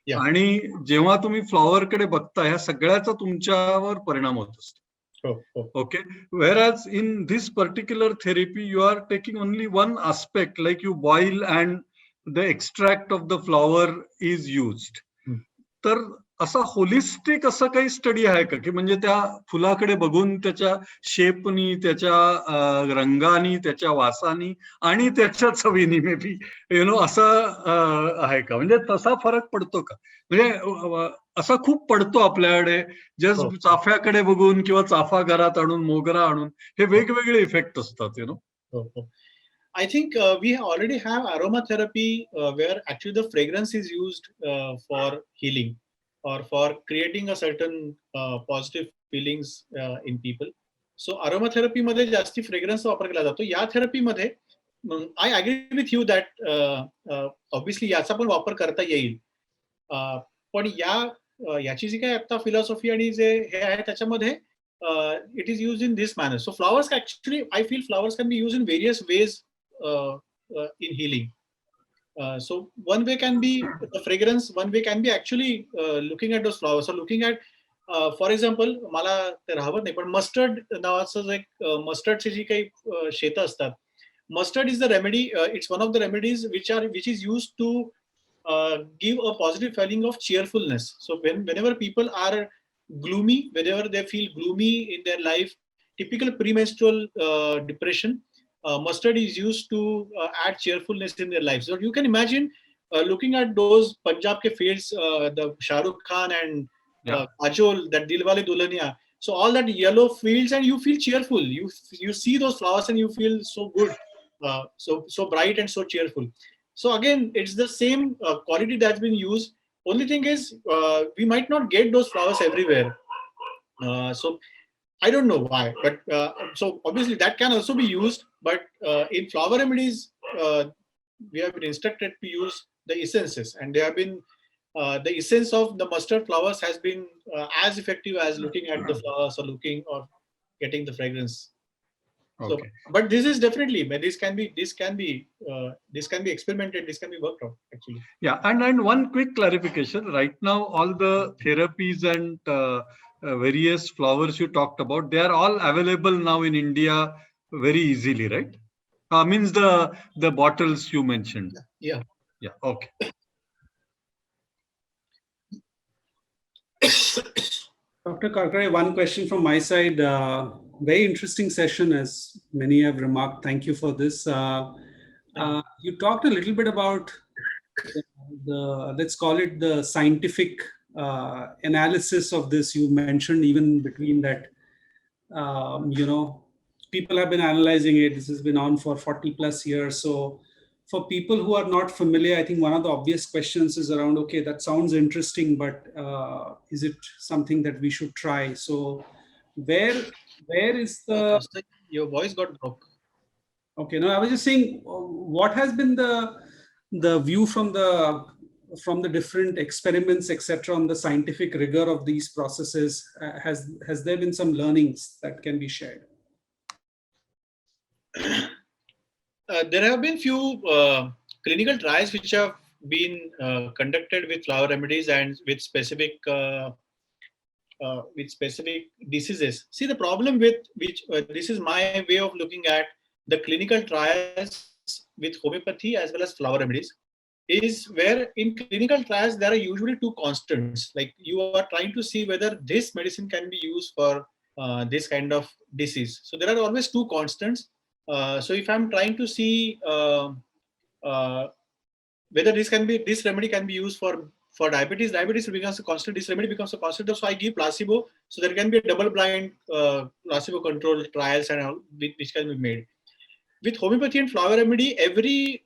Yeah. आणि जेव्हा तुम्ही flower कडे बघता ह्या सगळ्याचा तुमच्यावर परिणाम होत असतो. Okay. Whereas in this particular therapy, you are taking only one aspect, like you boil and the extract of the flower is used. तर असा होलिस्टिक असं काही स्टडी आहे का की म्हणजे त्या फुलाकडे बघून त्याच्या शेपनी, त्याच्या रंगानी, त्याच्या वासानी आणि त्याच्या चवीनी मे बी असं आहे का? म्हणजे तसा फरक पडतो का? म्हणजे असा खूप पडतो आपल्याकडे जस्ट चाफ्याकडे बघून किंवा चाफा घरात आणून मोगरा आणून हे वेगवेगळे इफेक्ट असतात I think we already have aromatherapy where actually the fragrance is used for healing or for creating a certain positive feelings in people. So aromatherapy मध्ये जास्ती fragrance वापर केला जातो. या थेरपी मध्ये I agree with you that obviously याचा पण वापर करता येईल. पण याची जी काही आता फिलॉसॉफी आणि जे हे आहे त्याच्यामध्ये it is used in this manner. So flowers actually, I feel flowers can be used in various ways in healing. So one way can be the fragrance, one way can be actually looking at those flowers. So looking at, for example, मला ते राहत नाही पण mustard नावाचं एक मस्टर्डची जी काही शेतं असतात, mustard is the remedy. It's one of the remedies which is used to give a positive feeling of cheerfulness. So whenever people are gloomy, whenever they feel gloomy in their life, typical premenstrual depression, mustard is used to add cheerfulness in their lives. So you can imagine looking at those Punjab ke fields, the Shah Rukh Khan and Kajol, that Dilwale Dulhania. So all that yellow fields and you feel cheerful. You see those flowers and you feel so good, so bright and so cheerful. So again, it's the same quality that's been used. Only thing is, we might not get those flowers everywhere. So I don't know why, but so obviously that can also be used. But in flower remedies, we have been instructed to use the essences, and they have been the essence of the mustard flowers has been as effective as looking at the flowers or looking or getting the fragrance. Okay. So, but this is definitely, this can be experimented, this can be worked out actually. Yeah, and one quick clarification. Right now, all the therapies and various flowers you talked about, they are all available now in India very easily, right? Means the bottles you mentioned. Yeah. Okay. Dr. Karkare, one question from my side. Very interesting session, as many have remarked. Thank you for this. You talked a little bit about let's call it the scientific analysis of this. You mentioned even between that, people have been analyzing it. This has been on for 40 plus years. So for people who are not familiar, I think one of the obvious questions is around, okay, that sounds interesting, but is it something that we should try? So where is the... Your voice got broke. Okay, no, I was just saying, what has been the view from the different experiments, etc., on the scientific rigor of these processes? Has there been some learnings that can be shared? There have been few clinical trials which have been conducted with flower remedies and with specific diseases. See, the problem with which this is my way of looking at the clinical trials with homeopathy as well as flower remedies, is where in clinical trials there are usually two constants. Like you are trying to see whether this medicine can be used for this kind of disease. So there are always two constants. So if I'm trying to see whether this remedy can be used for diabetes becomes a constant. This remedy becomes a constant. So I give placebo. So there can be a double-blind placebo-controlled trials and all which can be made. With homeopathy and flower remedy, every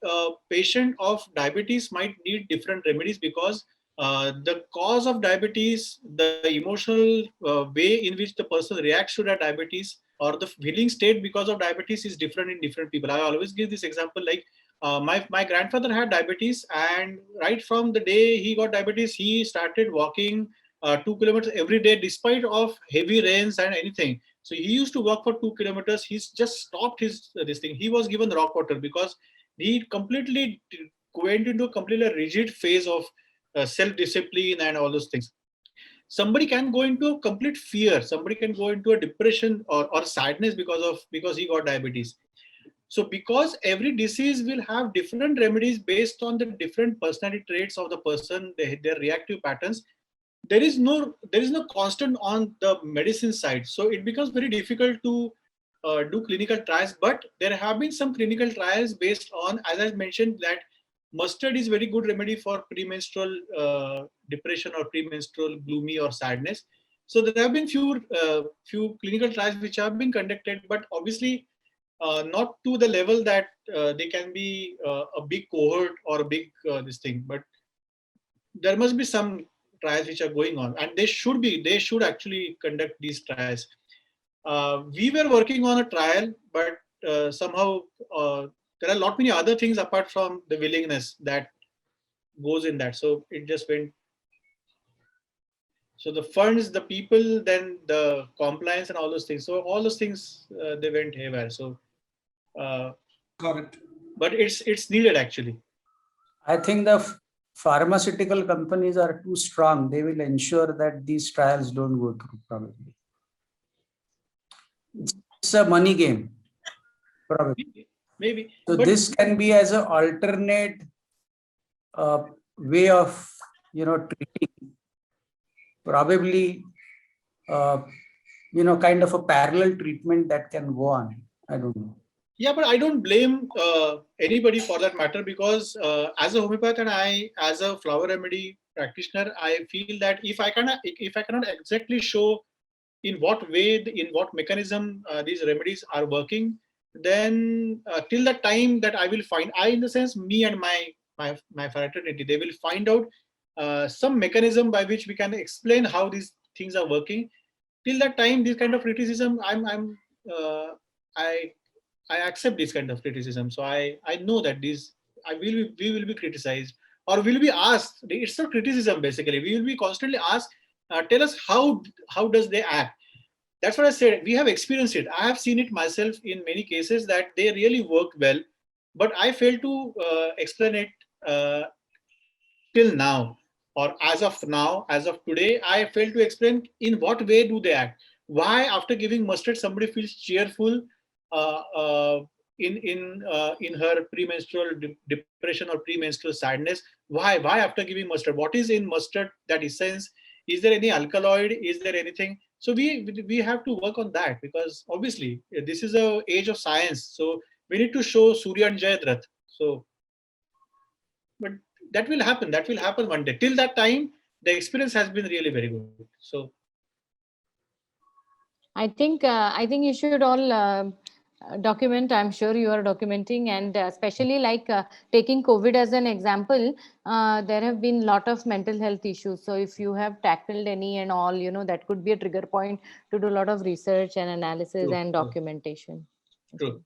patient of diabetes might need different remedies because the cause of diabetes, the emotional way in which the person reacts to that diabetes, or the feeling state because of diabetes is different in different people. I always give this example, like my grandfather had diabetes, and right from the day he got diabetes, he started walking 2 kilometers every day despite of heavy rains and anything. So he used to walk for 2 kilometers. He's just stopped his this thing. He was given rock water because he completely went into a completely rigid phase of self-discipline and all those things. Somebody can go into a complete fear. Somebody can go into a depression or sadness because he got diabetes. So because every disease will have different remedies based on the different personality traits of the person, their reactive patterns, there is no constant on the medicine side. So it becomes very difficult to do clinical trials. But there have been some clinical trials based on, as I mentioned, that mustard is very good remedy for premenstrual depression or premenstrual gloomy or sadness. So there have been few clinical trials which have been conducted, but obviously not to the level that they can be a big cohort or a big this thing. But there must be some trials which are going on, and they should actually conduct these trials. We were working on a trial, but somehow there are a lot many other things apart from the willingness that goes in that. So it just went. So the funds, the people, then the compliance and all those things. So all those things they went haywire. So, Got it. but it's needed actually. I think the pharmaceutical companies are too strong. They will ensure that these trials don't go through, probably. It's a money game, probably. Maybe. So But this can be as an alternate way of, treating. Probably, kind of a parallel treatment that can go on. I don't know. yeah, but I don't blame anybody for that matter, because as a homeopath and as a flower remedy practitioner, I feel that if I cannot exactly show in what way, in what mechanism these remedies are working, then till the time that I will find, in the sense, me and my fraternity, they will find out some mechanism by which we can explain how these things are working. Till that time, this kind of criticism, I accept this kind of criticism. So I know that we will be criticized, or will be asked. It's not criticism basically. We will be constantly asked, tell us how does they act. That's what I said. We have experienced it. I have seen it myself in many cases that they really work well, but I fail to explain it till now, or as of now, as of today. I fail to explain in what way do they act. Why after giving mustard somebody feels cheerful uh, uh, in her premenstrual depression or premenstrual sadness? Why after giving mustard? What is in mustard, that essence? Is there any alkaloid? Is there anything? So we have to work on that, because obviously this is a age of science. So we need to show Surya and Jayadrat. So, but that will happen. That will happen one day. Till that time, the experience has been really very good. So I think you should all document. I'm sure you are documenting, and especially like taking COVID as an example, there have been a lot of mental health issues. So if you have tackled any and all, that could be a trigger point to do a lot of research and analysis True, and true. documentation. True.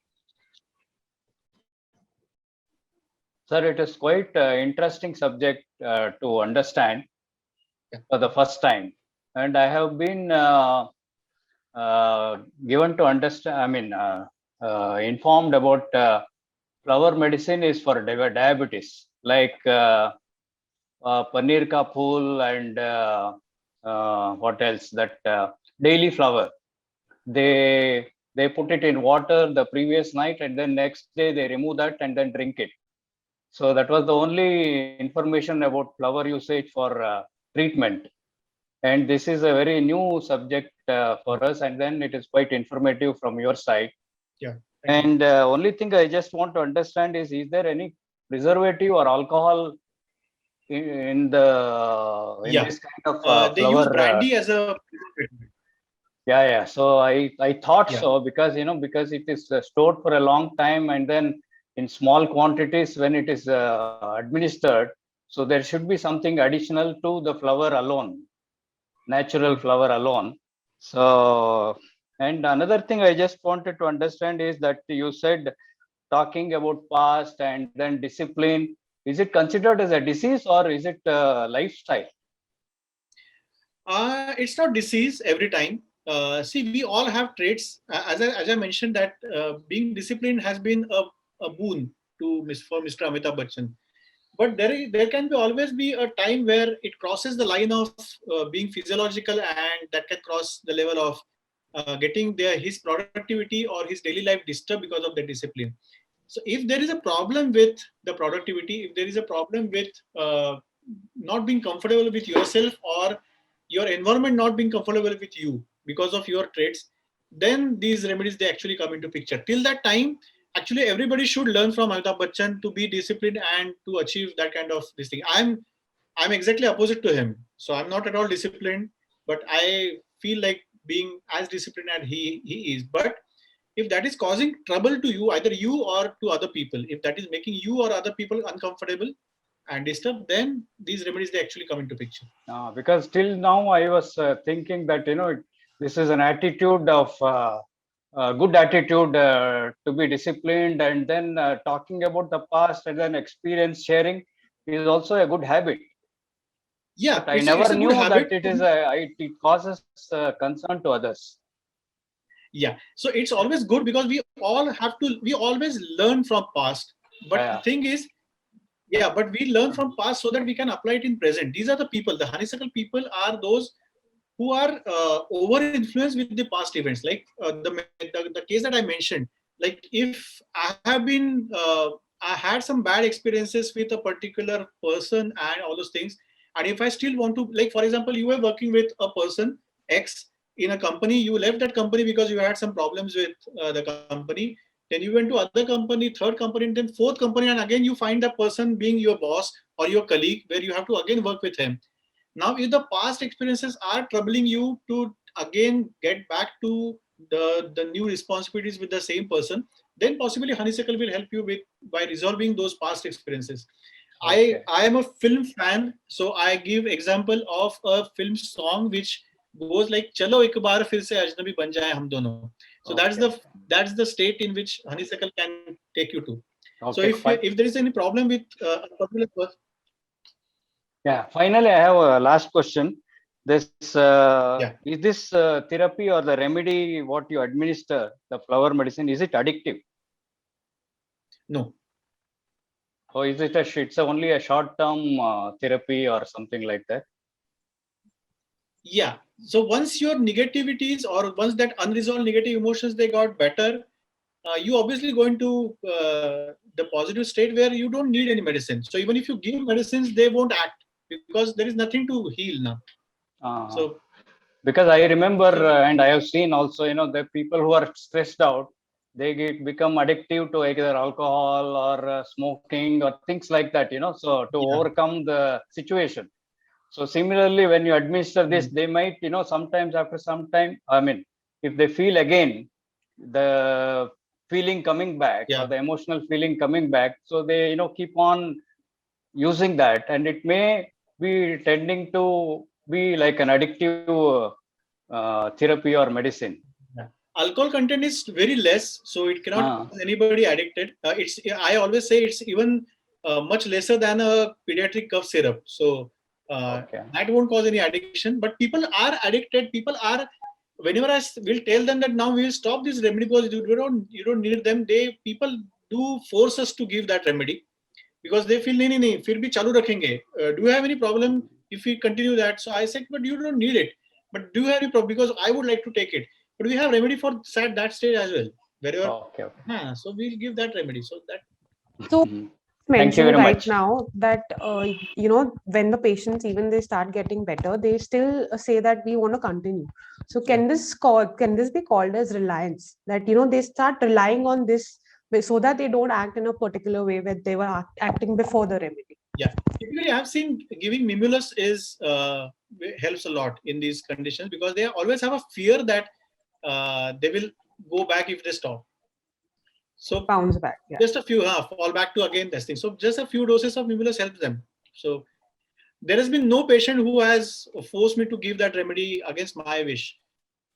Sir, it is quite interesting subject to understand Yeah. for the first time, and I have been given to understand. I mean, informed about flower medicine is for diabetes, like paneer ka phool and what else? That daily flower. They put it in water the previous night, and then next day they remove that and then drink it. So that was the only information about flower usage for treatment. And this is a very new subject for us, and then it is quite informative from your side. Yeah. And only thing I just want to understand is there any preservative or alcohol in this kind of they use flower? brandy as a preservative. Yeah. So I thought Yeah. so, because because it is stored for a long time, and then in small quantities when it is administered. So there should be something additional to the flower alone, natural flower alone. So, and another thing I just wanted to understand is that you said, talking about past and then discipline, is it considered as a disease or is it a lifestyle? It's not disease every time. See, we all have traits. As I mentioned, that being disciplined has been a boon for Mr. Amitabh Bachchan. But there can be always be a time where it crosses the line of being physiological, and that can cross the level of getting his productivity or his daily life disturbed because of the discipline. So if there is a problem with the productivity, if there is a problem with not being comfortable with yourself, or your environment not being comfortable with you because of your traits, then these remedies, they actually come into picture. Till that time, actually everybody should learn from Amitabh Bachchan to be disciplined and to achieve that kind of this thing. I'm exactly opposite to him. So I'm not at all disciplined, but I feel like being as disciplined as he is. But if that is causing trouble to you, either you or to other people, if that is making you or other people uncomfortable and disturbed, then these remedies, they actually come into picture. Because till now I was thinking that this is an attitude of good attitude to be disciplined, and then talking about the past and then experience sharing is also a good habit. Yeah, but I never knew that it causes concern to others. Yeah, so it's always good because we always learn from past. But the thing is, but we learn from past so that we can apply it in present. These are the people. The honeysuckle people are those who are over influenced with the past events. Like the case that I mentioned. Like if I had some bad experiences with a particular person and all those things, and if I still want to, like for example, you were working with a person X in a company, you left that company because you had some problems with the company. Then you went to other company, third company, and then fourth company, and again you find that person being your boss or your colleague, where you have to again work with him. Now, if the past experiences are troubling you to again get back to the new responsibilities with the same person, then possibly Honeysuckle will help you by resolving those past experiences. I am a film fan, so I give example of a film song which goes like "Chalo ek baar fir se ajnabi ban jaye hum dono." So that's the state in which Honeysuckle can take you to. So if there is any problem with a particular person. Yeah, finally, I have a last question. Is this therapy or the remedy what you administer, the flower medicine, is it addictive? No. Or is it it's only a short-term therapy or something like that? Yeah. So once your negativities or once that unresolved negative emotions, they got better, you obviously go into the positive state where you don't need any medicine. So even if you give medicines, they won't act because there is nothing to heal now. So because I remember and I have seen also, the people who are stressed out, they become addictive to either alcohol or smoking or things like that, so to overcome the situation. So similarly, when you administer this, they might, sometimes after some time, if they feel again the feeling coming back or the emotional feeling coming back, so they, keep on using that, and it may be tending to be like an addictive therapy or medicine. Alcohol content is very less, so it cannot cause anybody addicted. I always say it's even much lesser than a pediatric cough syrup. So that won't cause any addiction. But people are addicted. People are, whenever I will tell them that now we will stop this remedy because you don't need them, people do force us to give that remedy because they feel nahi, fir bhi chalu rakhenge. Do you have any problem if we continue that? So I said, but you don't need it. But do you have any problem? Because I would like to take it. But we have remedy for that stage as well. Wherever, so we'll give that remedy. So that. So mention right much. now that when the patients even they start getting better, they still say that we want to continue. So can this be called as reliance? That they start relying on this so that they don't act in a particular way where they were acting before the remedy. Yeah, typically I've seen giving Mimulus helps a lot in these conditions because they always have a fear that they will go back if they stop. So bounce back. Yeah. Just a few fall back to again testing. So just a few doses of Mimulus helps them. So there has been no patient who has forced me to give that remedy against my wish.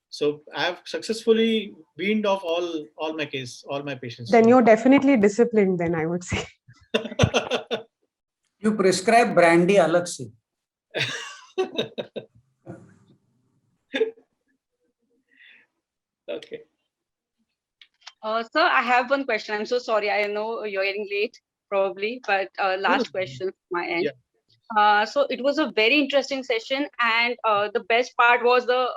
So I have successfully weaned off all my patients. Then you're definitely disciplined. Then I would say. You prescribe brandy alag se. Okay. Sir, I have one question. I'm so sorry. I know you're getting late, probably, but last question from my end. Yeah. So it was a very interesting session, and the best part was the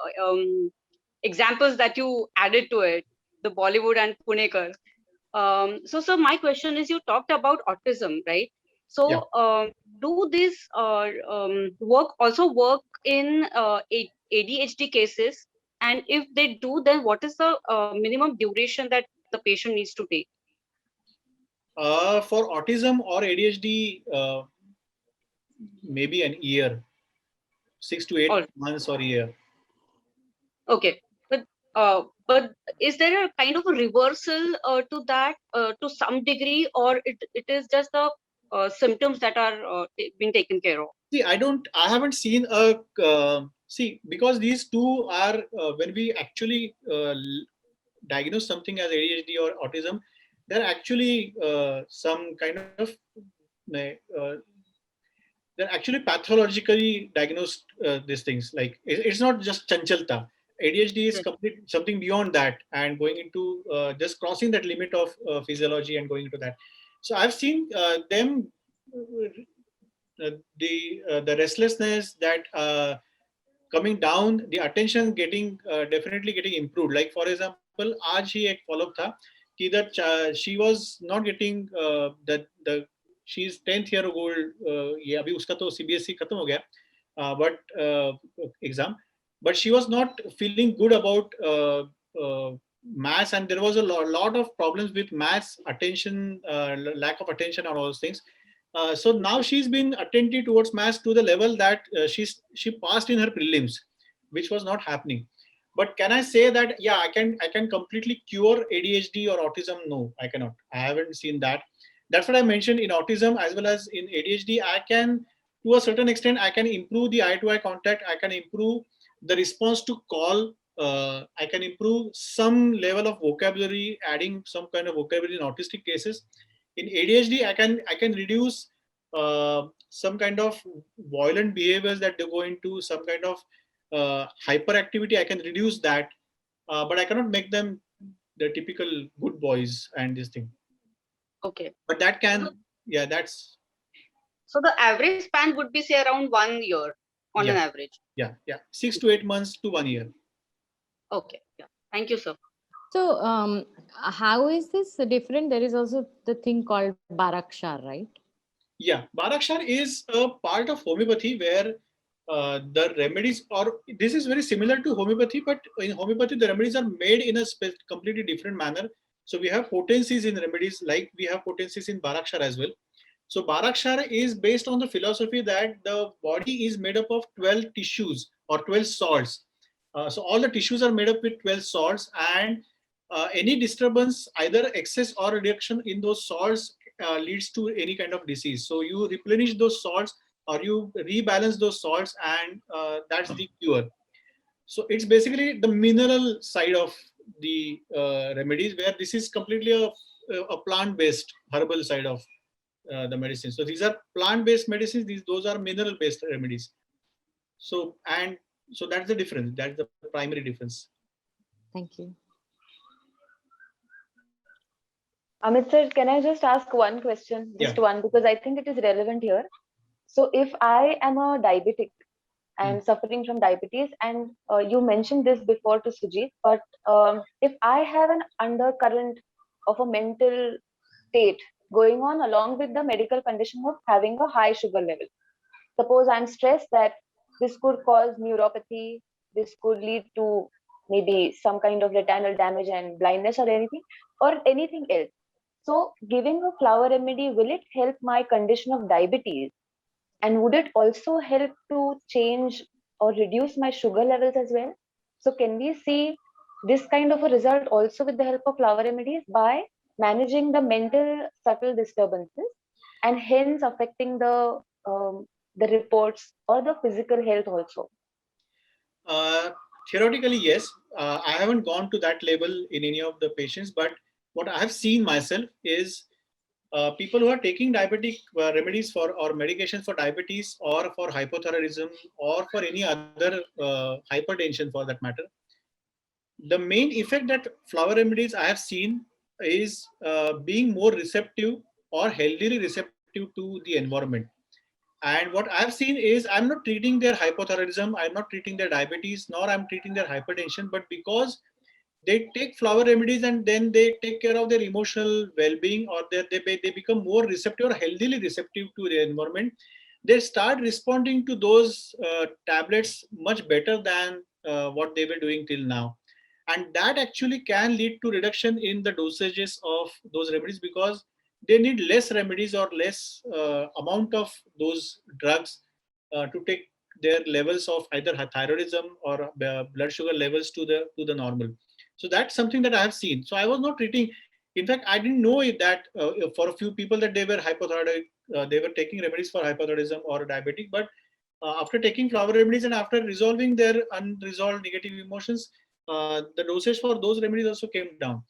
examples that you added to it, the Bollywood and Punekar. So, sir, my question is: you talked about autism, right? Yeah. So, do this work also work in ADHD cases? And if they do, then what is the minimum duration that the patient needs to take? For autism or ADHD, maybe an year, 6 to 8 All months or a year. okay, but is there a kind of a reversal to that to some degree, or it is just the symptoms that are being taken care of? See, I haven't seen a, see, because these two are, when we actually diagnose something as ADHD or autism, they're actually some kind of, they're actually pathologically diagnosed these things. Like it's not just chanchalta. ADHD is Yes. complete something beyond that and going into just crossing that limit of physiology and going into that. So I've seen them, the restlessness that coming down, the attention getting definitely getting improved. Like for example, आज ही एक follow up था कि that she was not getting the she's 10th year old, ये अभी उसका तो CBSE खत्म हो गया, but exam, but she was not feeling good about maths, and there was a lot of problems with maths, attention, lack of attention, and all those things. So now she's been attentive towards maths to the level that she passed in her prelims, which was not happening. But can I say that yeah, I can completely cure ADHD or autism? No, I cannot. I haven't seen that. That's what I mentioned in autism as well as in ADHD. I can, to a certain extent, I can improve the eye-to-eye contact. I can improve the response to call. I can improve some level of vocabulary, adding some kind of vocabulary in autistic cases. In ADHD, I can reduce some kind of violent behaviors that they go into, some kind of hyperactivity. I can reduce that, but I cannot make them the typical good boys and this thing. Okay. But that can, yeah, that's. So the average span would be say around 1 year on an Yeah. average. Yeah, 6 to 8 months to 1 year. Okay. Yeah. Thank you, sir. So, how is this different? There is also the thing called Barakshar, right? Yeah, Barakshar is a part of homeopathy where the remedies, or this is very similar to homeopathy, but in homeopathy the remedies are made in a completely different manner. So we have potencies in remedies like we have potencies in Barakshar as well. So Barakshar is based on the philosophy that the body is made up of 12 tissues or 12 salts. So all the tissues are made up with 12 salts, and any disturbance, either excess or reduction in those salts, leads to any kind of disease. So you replenish those salts or you rebalance those salts, and that's the cure. So it's basically the mineral side of the remedies, where this is completely a plant-based herbal side of the medicine. So these are plant-based medicines. Those are mineral-based remedies. So that's the difference. That's the primary difference. Thank you. Amit sir, can I just ask one question? Just one, because I think it is relevant here. So if I am a diabetic and suffering from diabetes, and you mentioned this before to Sujit, but if I have an undercurrent of a mental state going on along with the medical condition of having a high sugar level, suppose I'm stressed that this could cause neuropathy, this could lead to maybe some kind of retinal damage and blindness or anything else. So giving a flower remedy, will it help my condition of diabetes? And would it also help to change or reduce my sugar levels as well? So can we see this kind of a result also with the help of flower remedies by managing the mental subtle disturbances and hence affecting the reports or the physical health also? Theoretically, yes. I haven't gone to that level in any of the patients, but what I have seen myself is people who are taking diabetic remedies for or medications for diabetes or for hypothyroidism or for any other hypertension for that matter, the main effect that flower remedies I have seen is being more receptive or healthily receptive to the environment. And what I've seen is I'm not treating their hypothyroidism, I'm not treating their diabetes, nor I'm treating their hypertension, but because they take flower remedies and then they take care of their emotional well-being, or they become more receptive or healthily receptive to the environment, they start responding to those tablets much better than what they were doing till now. And that actually can lead to reduction in the dosages of those remedies, because they need less remedies or less amount of those drugs to take their levels of either thyroidism or blood sugar levels to the normal. So that's something that I have seen. So I was not treating. In fact, I didn't know it that for a few people that they were hypothyroid, they were taking remedies for hypothyroidism or diabetic. But after taking flower remedies and after resolving their unresolved negative emotions, the dosage for those remedies also came down.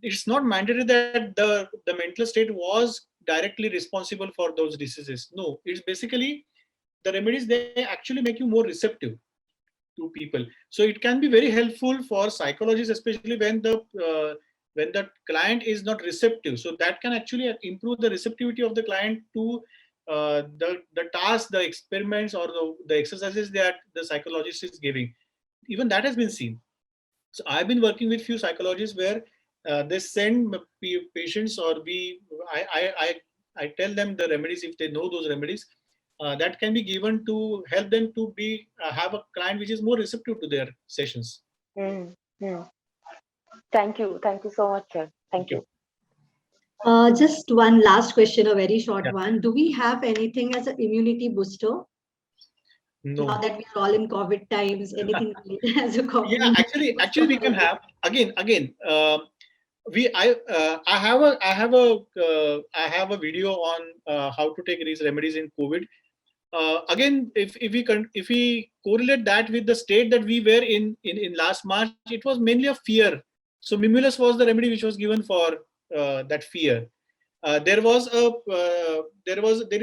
It's not mandatory that the mental state was directly responsible for those diseases. No, it's basically the remedies, they actually make you more receptive to people. So it can be very helpful for psychologists, especially when the client is not receptive. So that can actually improve the receptivity of the client to the task, the experiments, or the exercises that the psychologist is giving. Even that has been seen. So I've been working with few psychologists where they send patients, or I tell them the remedies if they know those remedies. That can be given to help them to be have a client which is more receptive to their sessions. Thank you so much, sir. Thank you. Just one last question, a very short Yeah. one. Do we have anything as an immunity booster? No. Now that we're all in COVID times, anything as a COVID? Yeah, actually we can have again. I have a video on how to take these remedies in COVID. Again, if we correlate that with the state that we were in last March, it was mainly a fear. So Mimulus was the remedy which was given for that fear. There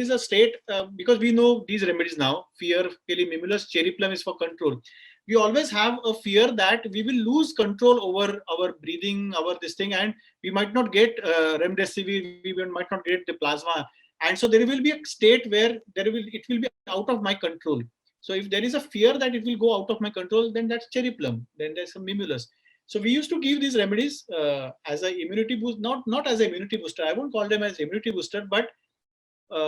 is a state because we know these remedies now. Fear, Mimulus, cherry plum is for control. We always have a fear that we will lose control over our breathing, our this thing, and we might not get remdesivir, we might not get the plasma, and so there will be a state where it will be out of my control. So if there is a fear that it will go out of my control, then that's cherry plum, then there's a Mimulus. So we used to give these remedies as an immunity boost, not as an immunity booster. I won't call them as immunity booster, but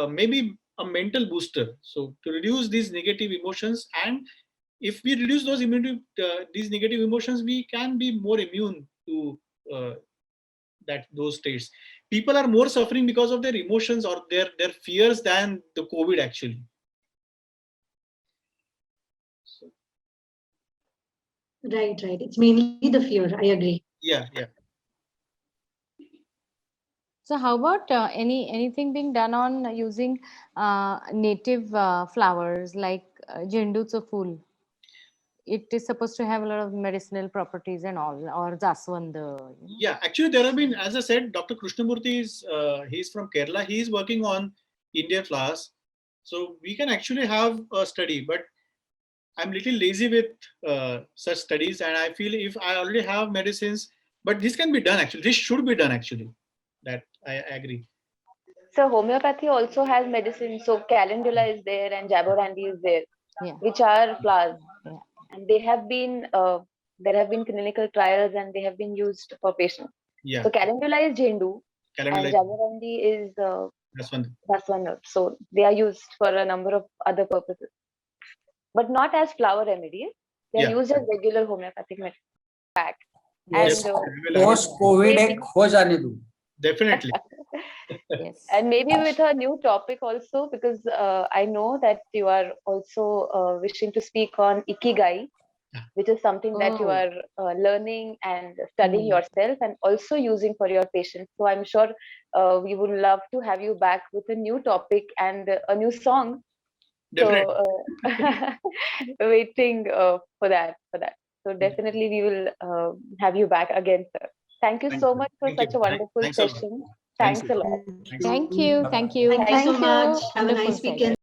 maybe a mental booster. So to reduce these negative emotions, and if we reduce those these negative emotions, we can be more immune to those states. People are more suffering because of their emotions or their fears than the COVID actually. Right. It's mainly the fear. I agree. Yeah. So how about anything being done on using native flowers like Jendu's Fool? It is supposed to have a lot of medicinal properties and all, or Jaswand. Yeah, actually there have been, as I said, Dr. Krishnamurthy is he's from Kerala. He is working on Indian flowers. So we can actually have a study, but I'm little lazy with such studies, and I feel if I already have medicines, but this can be done actually. This should be done actually. That I agree. So homeopathy also has medicine. So calendula is there and jaborandi is there, which are flowers, and they have been there have been clinical trials and they have been used for patients. Yeah. So calendula is Jendu, and jaborandi is Jaswand. So they are used for a number of other purposes, but not as flower remedies. They are used as regular homeopathic medicine. Yes. And Post-COVID ho jane do. Definitely. Yes. And maybe with a new topic also, because I know that you are also wishing to speak on Ikigai, which is something that you are learning and studying yourself and also using for your patients. So I'm sure we would love to have you back with a new topic and a new song. Definitely. So waiting for that. So definitely we will have you back again, sir. Thank you so much for such a wonderful session. Thanks a lot. Thank you. Thank you. Thank you so much. Have a Wonderful nice session. weekend.